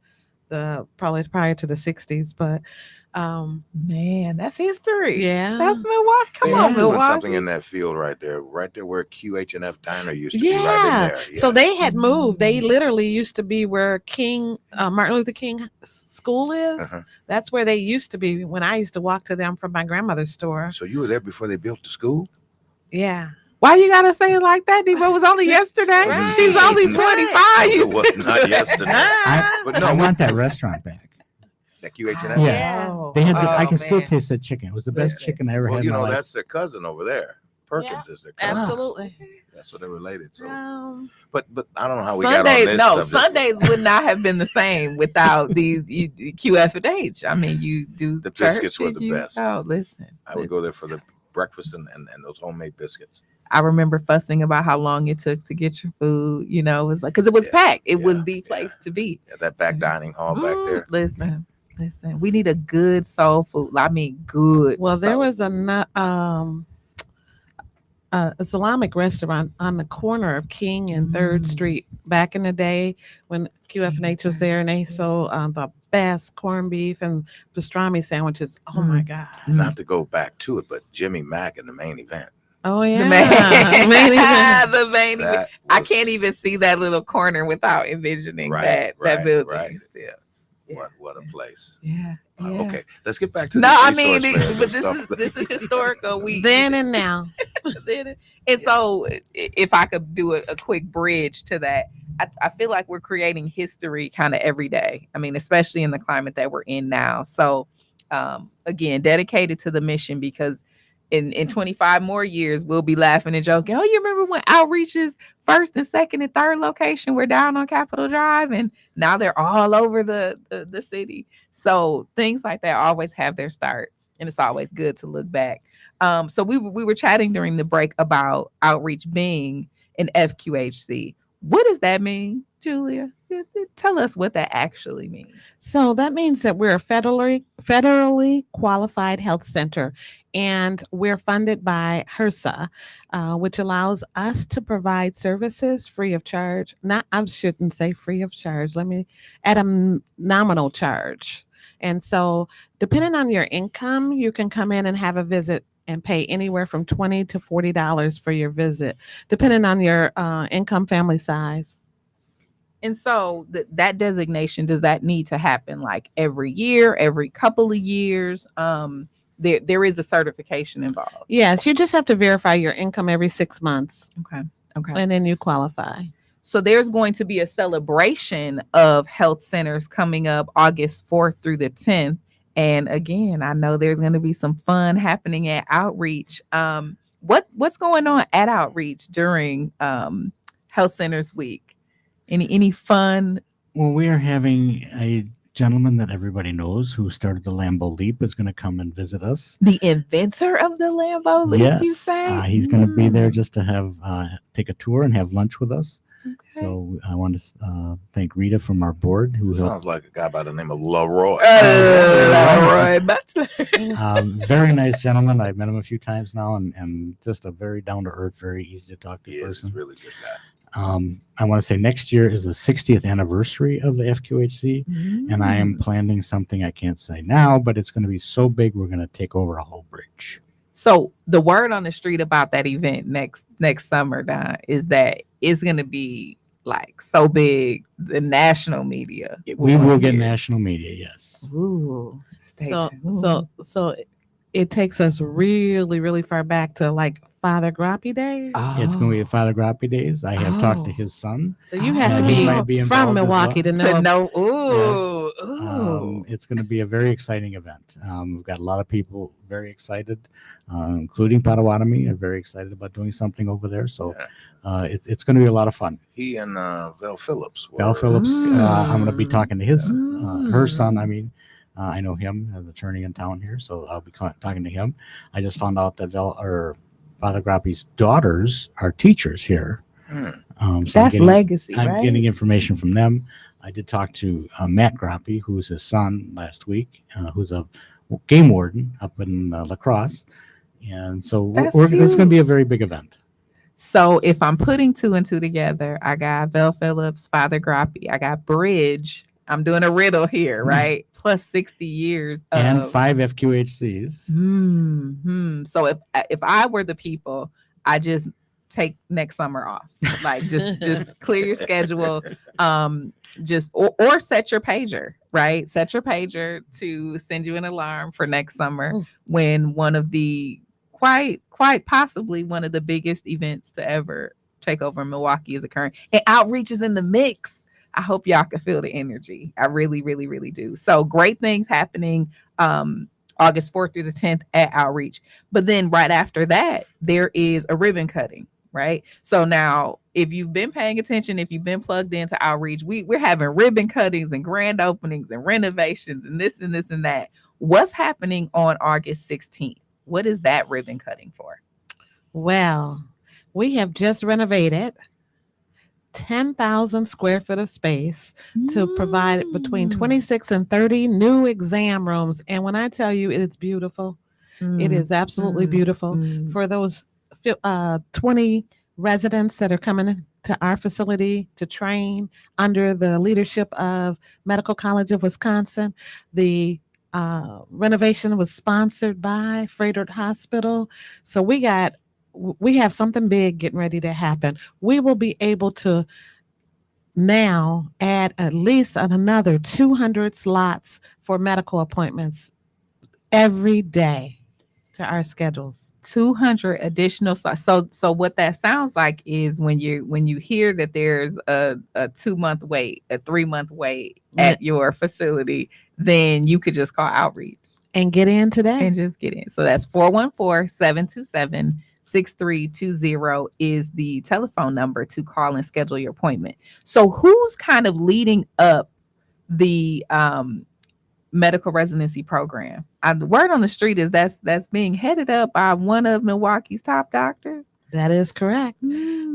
probably prior to the 60s. But man, that's history. Yeah, that's Milwaukee. Come on, Milwaukee. Something in that field right there where QH&F Diner used to be. Right in there. Yeah. So they had moved. They literally used to be where Martin Luther King School is. Uh-huh. That's where they used to be when I used to walk to them from my grandmother's store. So you were there before they built the school? Yeah. Why you gotta say it like that, Debo? It was only yesterday. Right. She's only 25. It was not yesterday. I want that restaurant back. That QH&F? Yeah. They had I can still taste that chicken. It was the best chicken I ever had in my life. That's their cousin over there. Perkins is their cousin. Absolutely. That's what they're related to. But I don't know how we Sunday, got on this subject. Sundays would not have been the same without these QF&H. I mean, you do the biscuits were the best. Oh, listen. I would go there for the breakfast and those homemade biscuits. I remember fussing about how long it took to get your food. It was like, because it was packed. It was the place to be. Yeah, that back dining hall back there. Listen, we need a good soul food. I mean, good. Well, there was a Islamic restaurant on the corner of King and 3rd Street back in the day when QF&H was there, and they sold the best corned beef and pastrami sandwiches. Oh my God. Not to go back to it, but Jimmy Mack in the main event. Oh The yeah, main, main event. the main. That I was- can't even see that little corner without envisioning that building. Right. Still, yeah. What a place. Yeah, yeah. Okay, let's get back to No, these I mean, resource fairs but and this stuff. this is historical. We Then and now. and so if I could do a quick bridge to that, I feel like we're creating history kind of every day. I mean, especially in the climate that we're in now. So again, dedicated to the mission because in 25 more years, we'll be laughing and joking. Oh, you remember when Outreach's first and second and third location were down on Capitol Drive, and now they're all over the city. So things like that always have their start, and it's always good to look back. So we were chatting during the break about Outreach being an FQHC. What does that mean, Julia? Tell us what that actually means. So that means that we're a federally qualified health center, and we're funded by HRSA, which allows us to provide services free of charge. Not, I shouldn't say free of charge. At a nominal charge. And so, depending on your income, you can come in and have a visit and pay anywhere from $20 to $40 for your visit, depending on your income, family size. And so that designation, does that need to happen like every year, every couple of years? There is a certification involved. Yes, you just have to verify your income every 6 months. Okay. And then you qualify. So there's going to be a celebration of health centers coming up August 4th through the 10th. And again, I know there's going to be some fun happening at Outreach. What's going on at Outreach during Health Centers Week? Any fun? Well, we are having a gentleman that everybody knows who started the Lambeau Leap is going to come and visit us. The inventor of the Lambeau Leap, Yes, you say? he's going to be there just to have take a tour and have lunch with us. Okay. So I want to thank Rita from our board who Sounds like a guy by the name of Leroy. Leroy Butler. Very nice gentleman. I've met him a few times now, and just a very down to earth, very easy to talk to He is person. a really good guy. I want to say next year is the 60th anniversary of the FQHC, and I am planning something I can't say now, but it's going to be so big we're going to take over a whole bridge. So the word on the street about that event next summer, Don, is that it's going to be like so big, the national media. We will get national media, yes. Ooh, So it takes us really, really far back to like Father Grappy days. It's going to be Father Grappy days. I have talked to his son. So you have and to he might be involved from as Milwaukee well. to know. Ooh, Yes. ooh. It's going to be a very exciting event. We've got a lot of people very excited, including Potawatomi, are very excited about doing something over there. So it's going to be a lot of fun. He and Val Phillips. Val Phillips, I'm going to be talking to his her son. Mm. I mean, I know him as an attorney in town here, so I'll be talking to him. I just found out that Father Grappy's daughters are teachers here. So That's legacy, I'm right? getting information from them. I did talk to Matt Grappy, who's his son, last week, who's a game warden up in La Crosse. And so it's going to be a very big event. So if I'm putting two and two together, I got Val Phillips, Father Grappy, I got Bridge. I'm doing a riddle here, right? Plus 60 years and 5 FQHCs. So if I were the people, I just take next summer off. Like just clear your schedule. Just or set your pager, right? Set your pager to send you an alarm for next summer when one of the quite possibly one of the biggest events to ever take over in Milwaukee is occurring. And Outreach is in the mix. I hope y'all can feel the energy. I really, really, really do. So great things happening August 4th through the 10th at Outreach. But then right after that, there is a ribbon cutting, right? So now, if you've been paying attention, if you've been plugged into Outreach, we're having ribbon cuttings and grand openings and renovations and this and this and that. What's happening on August 16th? What is that ribbon cutting for? Well, we have just renovated 10,000 square foot of space to provide between 26 and 30 new exam rooms. And when I tell you it's beautiful, it is absolutely beautiful. For those 20 residents that are coming to our facility to train under the leadership of Medical College of Wisconsin, the renovation was sponsored by Frederick Hospital. So we got we have something big getting ready to happen. We will be able to now add at least another 200 slots for medical appointments every day to our schedules. 200 additional slots. So what that sounds like is when you hear that there's a 2-month wait, a 3-month wait at your facility, then you could just call outreach and get in today and just get in. So that's 414-727-6320 is the telephone number to call and schedule your appointment. So who's kind of leading up the medical residency program? The word on the street is that's being headed up by one of Milwaukee's top doctors. That is correct.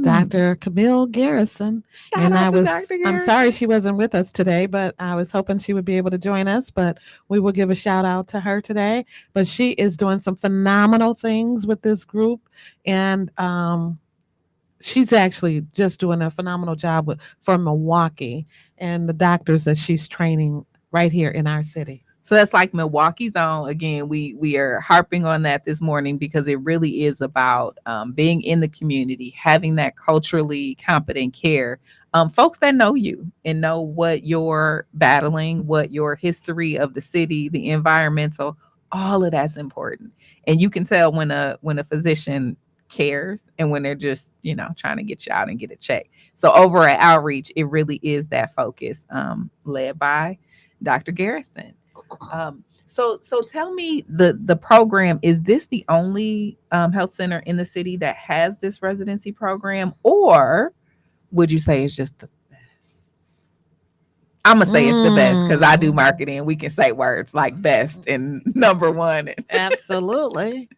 Dr. Camille Garrison. Shout out to Dr. Garrison. I'm sorry she wasn't with us today, but I was hoping she would be able to join us, but we will give a shout out to her today. But she is doing some phenomenal things with this group, and she's actually just doing a phenomenal job for Milwaukee and the doctors that she's training right here in our city. So that's like Milwaukee's own. Again, we are harping on that this morning because it really is about being in the community, having that culturally competent care. Folks that know you and know what you're battling, what your history of the city, the environmental, all of that's important. And you can tell when a physician cares and when they're just, trying to get you out and get a check. So over at Outreach, it really is that focus, led by Dr. Garrison. So tell me the program, is this the only health center in the city that has this residency program, or would you say it's just the best? I'm gonna say it's the best because I do marketing. We can say words like best and number one. Absolutely.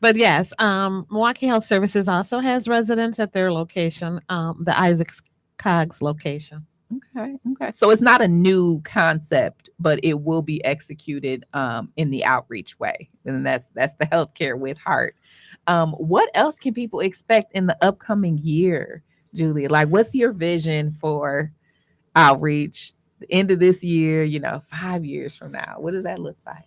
But yes, Milwaukee Health Services also has residents at their location, the Isaac Coggs location. Okay. So it's not a new concept, but it will be executed in the outreach way. And that's the healthcare with heart. What else can people expect in the upcoming year, Julia? Like, what's your vision for outreach, the end of this year, 5 years from now? What does that look like?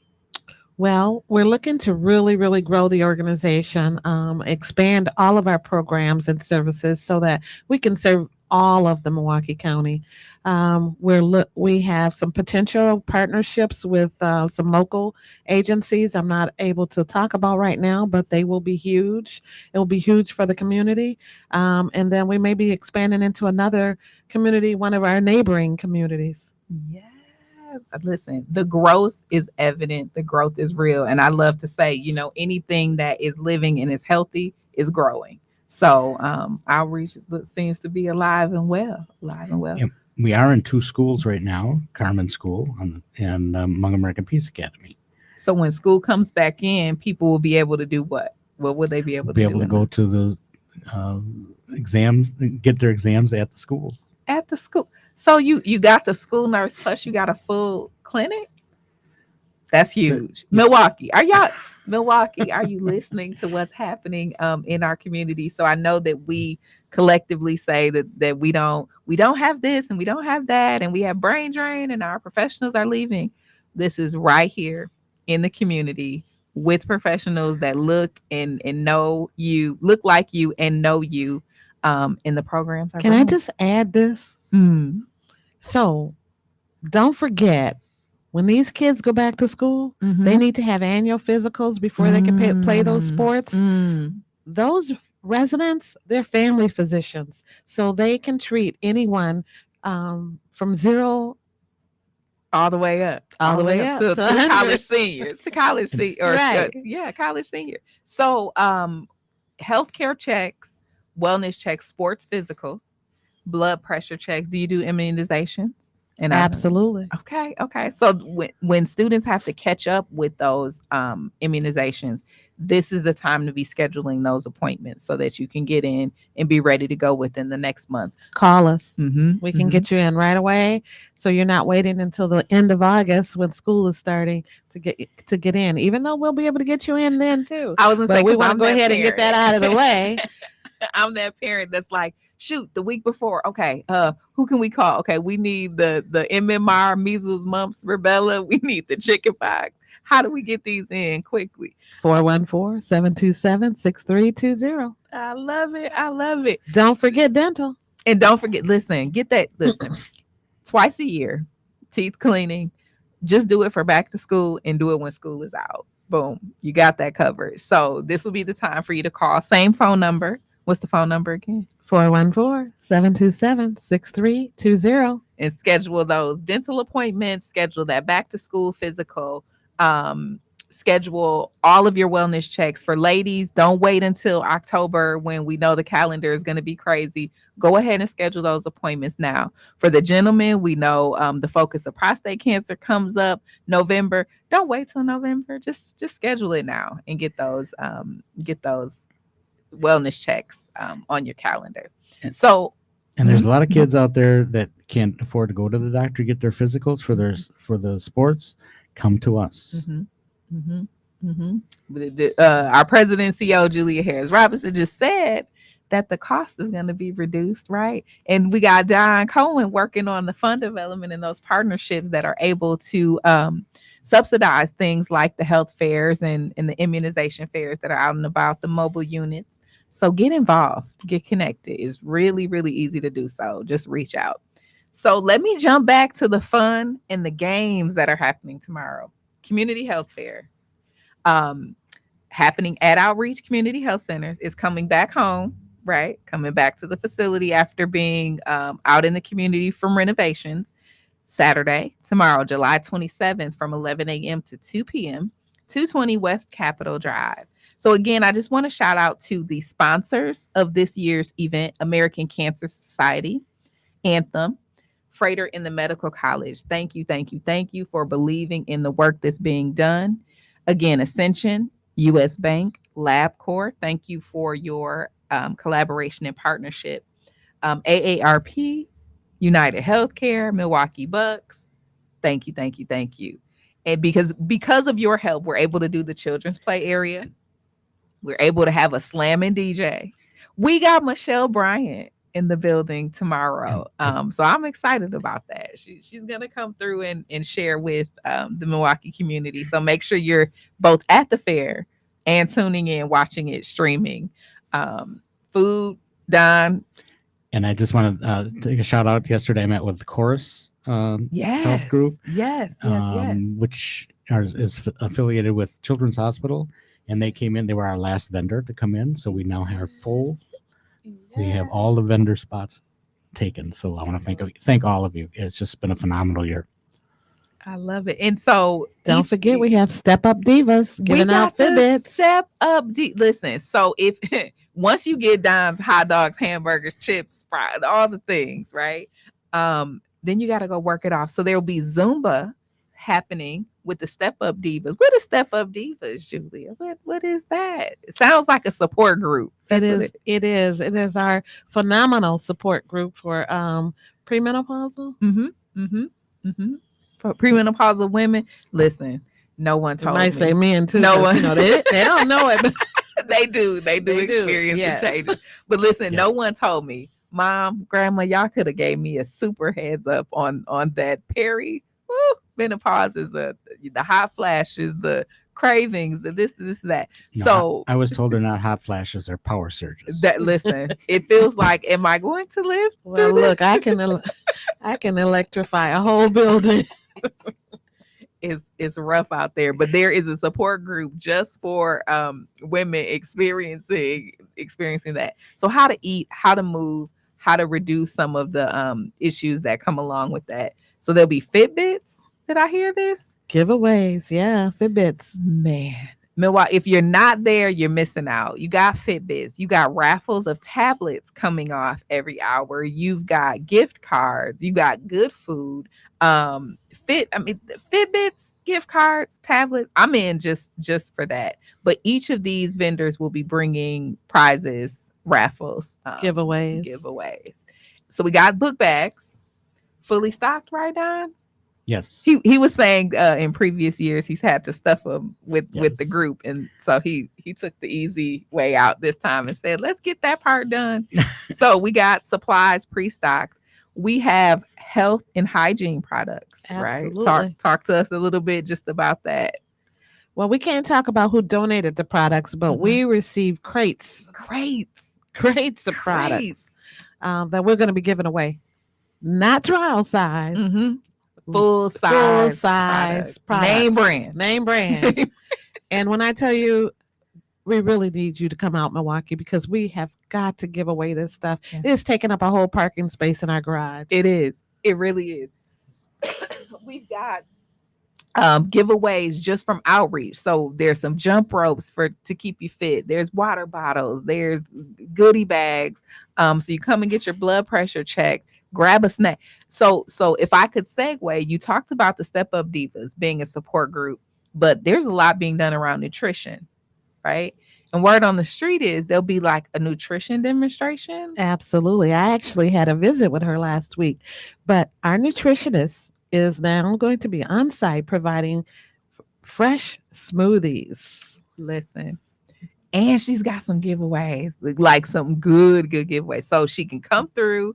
Well, we're looking to really, really grow the organization, expand all of our programs and services so that we can serve all of the Milwaukee County. We have some potential partnerships with some local agencies I'm not able to talk about right now, but they will be huge. It will be huge for the community. And then we may be expanding into another community, one of our neighboring communities. Yes. Listen, the growth is evident. The growth is real. And I love to say, anything that is living and is healthy is growing. So outreach seems to be alive and well. Yeah, we are in 2 schools right now, Carmen School and Young American Peace Academy. So when school comes back in, people will be able to do what? What will they be able to do? Be able to go to the exams, get their exams at the schools. At the school. So you got the school nurse plus you got a full clinic? That's huge. Milwaukee, are you listening to what's happening in our community? So I know that we collectively say that we don't have this and we don't have that and we have brain drain and our professionals are leaving. This is right here in the community with professionals that look and know you, look like you and know you, in the programs. Can I just add this? So don't forget, when these kids go back to school, they need to have annual physicals before they can play those sports. Those residents, they're family physicians, so they can treat anyone from 0 all the way up to college seniors, college senior. So healthcare checks, wellness checks, sports physicals, blood pressure checks. Do you do immunizations? And absolutely. Okay. So when students have to catch up with those immunizations, this is the time to be scheduling those appointments so that you can get in and be ready to go within the next month. Call us. We can get you in right away, so you're not waiting until the end of August when school is starting to get in. Even though we'll be able to get you in then too. I was gonna say, we want to go ahead and get that out of the way. I'm that parent that's like, shoot, the week before, okay, who can we call? Okay, we need the MMR, measles, mumps, rubella. We need the chicken pox. How do we get these in quickly? 414-727-6320. I love it. I love it. Don't forget dental. And don't forget, listen, listen, twice a year, teeth cleaning. Just do it for back to school and do it when school is out. Boom, you got that covered. So this will be the time for you to call. Same phone number. What's the phone number again? 414-727-6320. And schedule those dental appointments, schedule that back to school physical, schedule all of your wellness checks. For ladies, don't wait until October when we know the calendar is going to be crazy. Go ahead and schedule those appointments now. For the gentlemen, we know the focus of prostate cancer comes up November. Don't wait till November. Just schedule it now and get those wellness checks on your calendar. So, and there's a lot of kids out there that can't afford to go to the doctor to get their physicals for the sports. Come to us. Our president and CEO Julia Harris Robinson just said that the cost is going to be reduced, right? And we got Don Cohen working on the fund development and those partnerships that are able to subsidize things like the health fairs and the immunization fairs that are out and about, the mobile units. So get involved, get connected. It's really, really easy to do so. Just reach out. So let me jump back to the fun and the games that are happening tomorrow. Community Health Fair. Happening at Outreach Community Health Centers, is coming back home, right? Coming back to the facility after being out in the community from renovations. Saturday, tomorrow, July 27th from 11 a.m. to 2 p.m., 220 West Capitol Drive. So again, I just want to shout out to the sponsors of this year's event: American Cancer Society, Anthem, Freighter in the Medical College. Thank you, thank you, thank you for believing in the work that's being done. Again, Ascension, U.S. Bank, LabCorp, thank you for your collaboration and partnership. AARP, United Healthcare, Milwaukee Bucks, thank you, thank you, thank you. And because of your help, we're able to do the children's play area. We're able to have a slam and DJ. We got Michelle Bryant in the building tomorrow. So I'm excited about that. She's going to come through and share with the Milwaukee community. So make sure you're both at the fair and tuning in, watching it, streaming. Food, Don. And I just want to take a shout out. Yesterday I met with the Chorus Health Group. Yes. Which is affiliated with Children's Hospital. And they came in. They were our last vendor to come in. So we now have full. We have all the vendor spots taken. So I want to thank all of you. It's just been a phenomenal year. I love it. And so don't forget, we have Step Up Divas giving out Fitbits. Step Up Listen, so if once you get Don's hot dogs, hamburgers, chips, fries, all the things, right? Then you got to go work it off. So there will be Zumba happening with the Step Up Divas. What is Step Up Divas, Julia? What is that? It sounds like a support group. It is our phenomenal support group for premenopausal. For premenopausal women. Listen, no one told me. Might say men too. No one. They don't know it. They do experience the changes. But listen, no one told me. Mom, grandma, y'all could have gave me a super heads up on that Perry. Woo, menopause is the hot flashes, the cravings, the this, that. No, so I was told they're not hot flashes, they're power surges. That listen, it feels like, am I going to live? Well, look, I can electrify a whole building. It's rough out there, but there is a support group just for women experiencing that. So how to eat, how to move, how to reduce some of the issues that come along with that. So there'll be Fitbits. Did I hear this? Giveaways, yeah, Fitbits. Man, Milwaukee, if you're not there, you're missing out. You got Fitbits. You got raffles of tablets coming off every hour. You've got gift cards. You got good food. Fitbits, gift cards, tablets. I'm in just for that. But each of these vendors will be bringing prizes, raffles, giveaways. So we got book bags fully stocked, right, Don? Yes. He was saying in previous years he's had to stuff them with the Yes. group, and so he took the easy way out this time and said, let's get that part done. So we got supplies pre-stocked. We have health and hygiene products, right? Absolutely. Talk to us a little bit just about that. Well, we can't talk about who donated the products, but we received crates of products that we're going to be giving away. Not trial size, Full size products. Name brand. Name brand. And when I tell you, we really need you to come out, Milwaukee, because we have got to give away this stuff. Yeah. It's taking up a whole parking space in our garage. It is. It really is. We've got giveaways just from outreach. So there's some jump ropes to keep you fit. There's water bottles. There's goodie bags. So you come and get your blood pressure checked. Grab a snack. So if I could segue, you talked about the Step Up Divas being a support group, but there's a lot being done around nutrition, right? And word on the street is there'll be like a nutrition demonstration. Absolutely. I actually had a visit with her last week, but our nutritionist is now going to be on site providing fresh smoothies. Listen. And she's got some giveaways, like some good giveaways. So she can come through,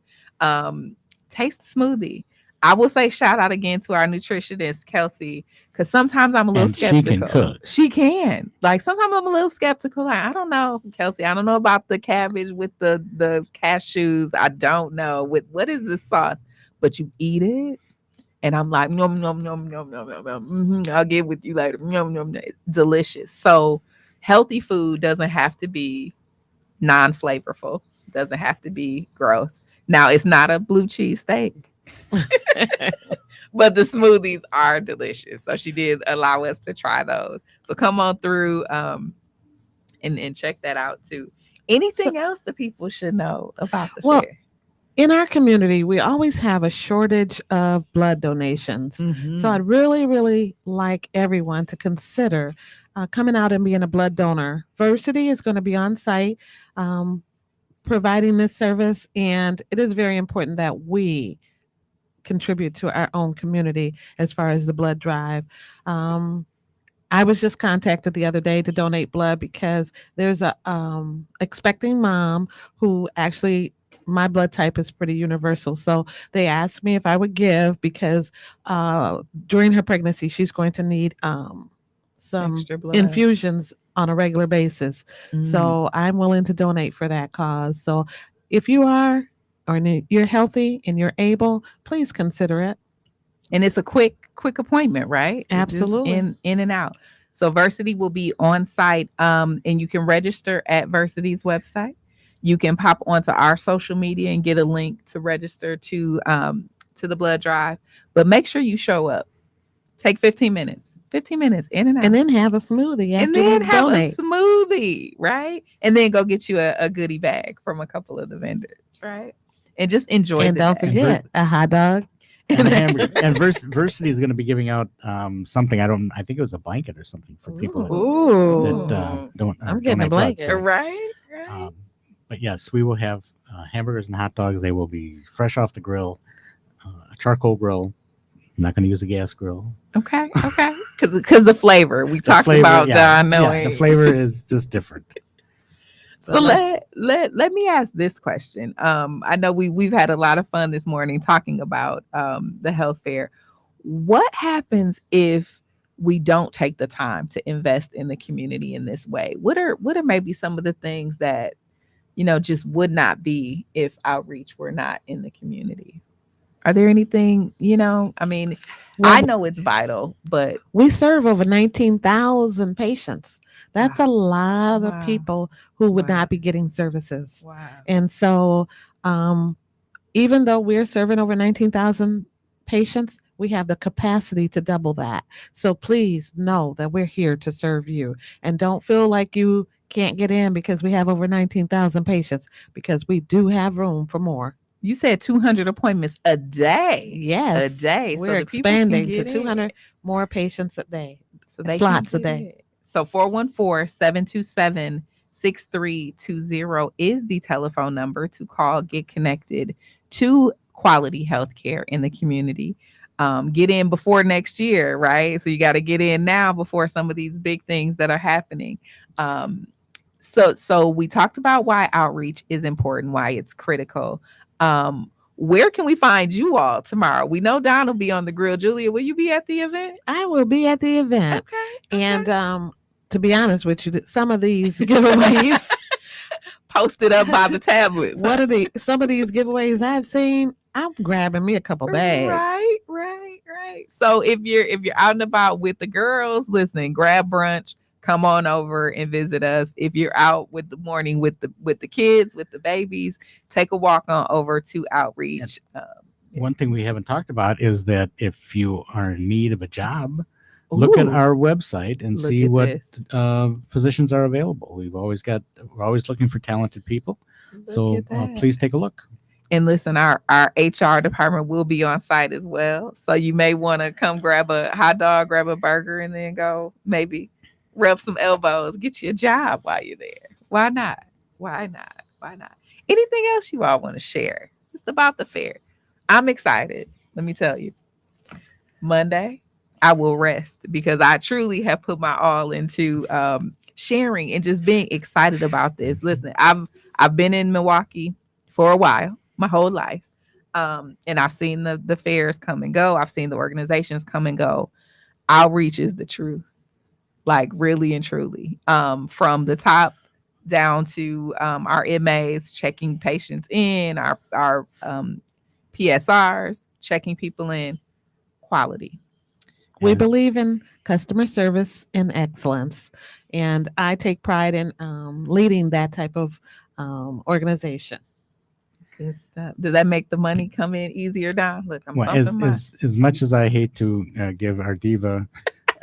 taste the smoothie. I will say shout out again to our nutritionist, Kelsey, because sometimes I'm a little skeptical. She can cook. She can. Like sometimes I'm a little skeptical. Like, I don't know, Kelsey. I don't know about the cabbage with the cashews. I don't know what is this sauce, but you eat it. And I'm like, nom, nom, nom, nom, nom, nom, nom. I'll get with you later. Nom, nom, nom. It's delicious. So healthy food doesn't have to be non-flavorful. Doesn't have to be gross. Now, it's not a blue cheese steak. But the smoothies are delicious. So she did allow us to try those. So come on through and check that out too. Anything else that people should know about the fair? In our community, we always have a shortage of blood donations. So I'd really, really like everyone to consider coming out and being a blood donor. Versity is going to be on site providing this service, and it is very important that we contribute to our own community as far as the blood drive. I was just contacted the other day to donate blood because there's a expecting mom who actually, my blood type is pretty universal. So they asked me if I would give because during her pregnancy, she's going to need some infusions on a regular basis. So I'm willing to donate for that cause. So if you are, or you're healthy and you're able, please consider it. And it's a quick appointment, right? Absolutely. In and out. So Versity will be on site, and you can register at Versity's website. You can pop onto our social media and get a link to register to the blood drive. But make sure you show up. Take 15 minutes. 15 minutes in and out. And then have a smoothie. And then have a smoothie, right? And then go get you a goodie bag from a couple of the vendors, right? And just enjoy And don't forget a hot dog. And hamburger. And Versity is going to be giving out something. I think it was a blanket or something for people that don't. I'm getting a blanket, right? But yes, we will have hamburgers and hot dogs. They will be fresh off the grill, a charcoal grill. I'm not going to use a gas grill. Okay. Because the flavor we talked about, knowing the flavor is just different. So let me ask this question. I know we've had a lot of fun this morning talking about the health fair. What happens if we don't take the time to invest in the community in this way? What are maybe some of the things that just would not be if outreach were not in the community? Are there anything, I mean, I know it's vital, but we serve over 19,000 patients. That's a lot of people who would not be getting services. Wow. And so even though we're serving over 19,000 patients, we have the capacity to double that. So please know that we're here to serve you, and don't feel like you can't get in because we have over 19,000 patients, because we do have room for more. You said 200 appointments a day. Yes. A day. We're expanding to 200 more patients a day. So they slots a day. So 414-727-6320 is the telephone number to call, get connected to quality healthcare in the community. get in before next year, right? So you got to get in now before some of these big things that are happening. Um, so we talked about why outreach is important, why it's critical. Where can we find you all tomorrow? We know Don will be on the grill. Julia, will you be at the event? I will be at the event. Okay. And to be honest with you, some of these giveaways posted up by the tablets. What are some of these giveaways I've seen? I'm grabbing me a couple bags. Right. So if you're out and about with the girls, listen, grab brunch, come on over and visit us. If you're out with the morning with the kids, with the babies, take a walk on over to Outreach. One thing we haven't talked about is that if you are in need of a job, look at our website and see what positions are available. We're always looking for talented people. So please take a look. And listen, our HR department will be on site as well. So you may want to come grab a hot dog, grab a burger, and then go maybe rub some elbows, get you a job while you're there. Why not? Anything else you all want to share? Just about the fair. I'm excited. Let me tell you. Monday, I will rest because I truly have put my all into sharing and just being excited about this. Listen, I've been in Milwaukee for a while, my whole life. And I've seen the fairs come and go. I've seen the organizations come and go. Outreach is the truth, like really and truly. From the top down to our MAs checking patients in, our PSRs checking people in, quality. We believe in customer service and excellence, and I take pride in leading that type of organization. Good stuff. Does that make the money come in easier, Don? Look, I'm as much as I hate to give our diva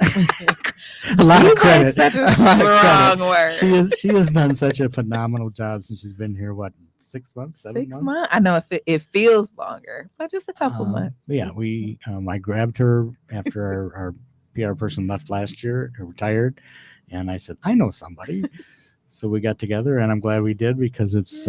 a lot of credit, such a strong word. She has done such a phenomenal job since she's been here. What, 6 months, 7 months? I know it feels longer, but just a couple months. Yeah, I grabbed her after our PR person left last year, retired, and I said, I know somebody. So we got together, and I'm glad we did because it's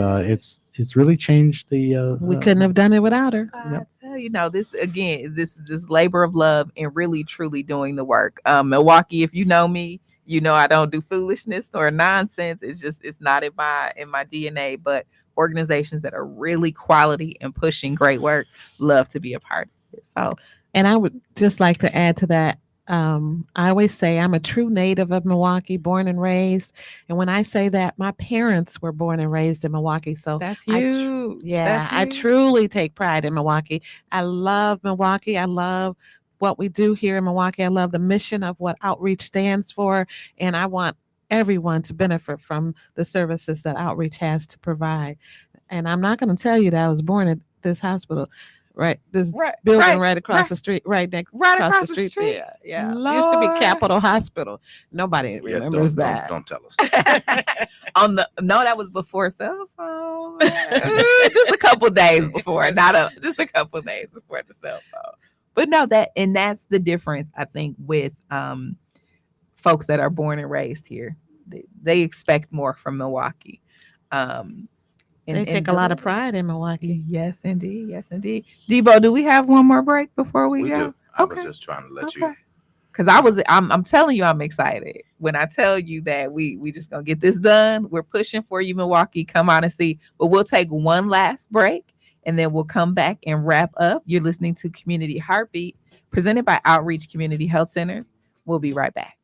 really changed the. We couldn't have done it without her. I tell you, this labor of love and really truly doing the work. Milwaukee, if you know me, you know I don't do foolishness or nonsense. It's not in my DNA. But organizations that are really quality and pushing great work love to be a part of it. So, and I would just like to add to that. I always say I'm a true native of Milwaukee, born and raised. And when I say that, my parents were born and raised in Milwaukee. So that's you. I truly take pride in Milwaukee. I love Milwaukee. I love what we do here in Milwaukee. I love the mission of what Outreach stands for. And I want everyone to benefit from the services that Outreach has to provide. And I'm not going to tell you that I was born at this hospital. Right, this building right across the street, right across the street there. Yeah, it used to be Capitol Hospital. Nobody remembers that. Don't tell us. That was before cell phone. Just a couple days before, just a couple days before the cell phone. But no, that's the difference, I think, with folks that are born and raised here. They expect more from Milwaukee. They take a lot of pride in Milwaukee. Yes, indeed. Debo, do we have one more break before we go? Do. I was just trying to let you. Because I'm telling you, I'm excited. When I tell you that we just gonna get this done, we're pushing for you, Milwaukee. Come on and see. But we'll take one last break and then we'll come back and wrap up. You're listening to Community Heartbeat, presented by Outreach Community Health Centers. We'll be right back.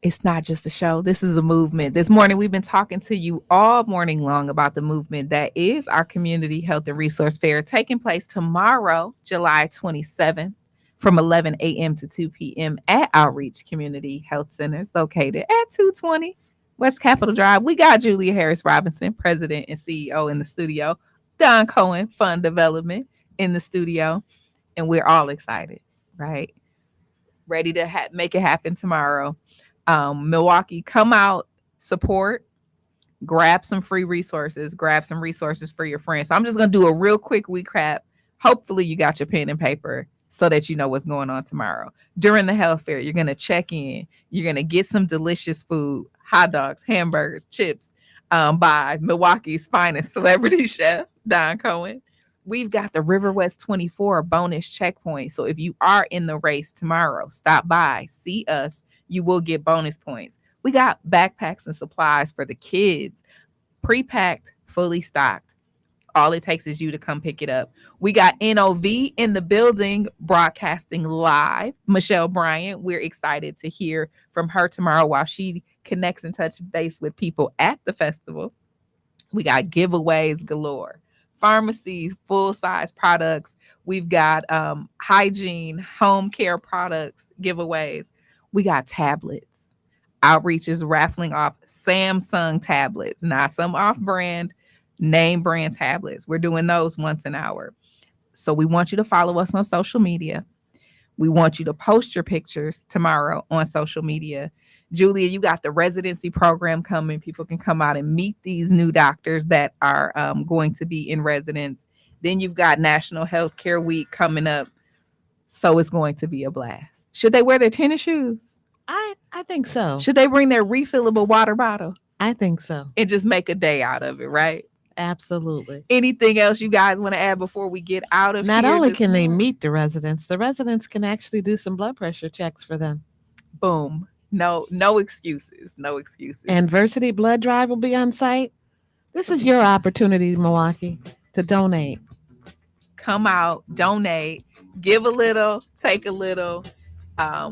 It's not just a show. This is a movement. This morning, we've been talking to you all morning long about the movement that is our Community Health and Resource Fair, taking place tomorrow, July 27th, from 11 a.m. to 2 p.m. at Outreach Community Health Centers, located at 220 West Capitol Drive. We got Julia Harris Robinson, President and CEO, in the studio. Don Cohen, Fund Development, in the studio. And we're all excited, right? Ready to make it happen tomorrow. Milwaukee, come out, support, grab some free resources, grab some resources for your friends. So I'm just going to do a real quick recap. Hopefully you got your pen and paper so that you know what's going on tomorrow. During the health fair, you're going to check in. You're going to get some delicious food, hot dogs, hamburgers, chips, by Milwaukee's finest celebrity chef, Don Cohen. We've got the River West 24 bonus checkpoint. So if you are in the race tomorrow, stop by, see us. You will get bonus points. We got backpacks and supplies for the kids, pre-packed, fully stocked. All it takes is you to come pick it up. We got NOV in the building, broadcasting live. Michelle Bryant, we're excited to hear from her tomorrow while she connects and touch base with people at the festival. We got giveaways galore. Pharmacies, full-size products. We've got hygiene, home care products, giveaways. We got tablets. Outreach is raffling off Samsung tablets, not some off-brand, name brand tablets. We're doing those once an hour. So we want you to follow us on social media. We want you to post your pictures tomorrow on social media. Julia, you got the residency program coming. People can come out and meet these new doctors that are going to be in residence. Then you've got National Healthcare Week coming up. So it's going to be a blast. Should they wear their tennis shoes? I think so. Should they bring their refillable water bottle? I think so. And just make a day out of it, right? Absolutely. Anything else you guys want to add before we get out of Not here? only can they meet the residents can actually do some blood pressure checks for them. Boom. No excuses. No excuses. And Versity Blood Drive will be on site. This is your opportunity, Milwaukee, to donate. Come out, donate, give a little, take a little.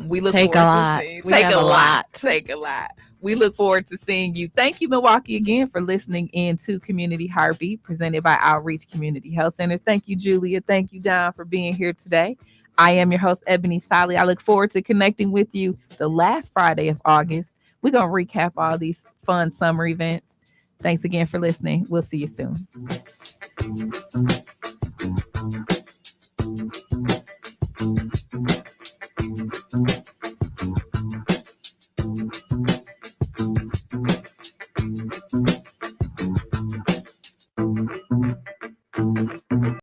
We look take forward a lot. to seeing. We have a lot. Take a lot. We look forward to seeing you. Thank you, Milwaukee, again for listening in to Community Heartbeat, presented by Outreach Community Health Centers. Thank you, Julia. Thank you, Don, for being here today. I am your host, Ebony Solly. I look forward to connecting with you the last Friday of August. We're going to recap all these fun summer events. Thanks again for listening. We'll see you soon.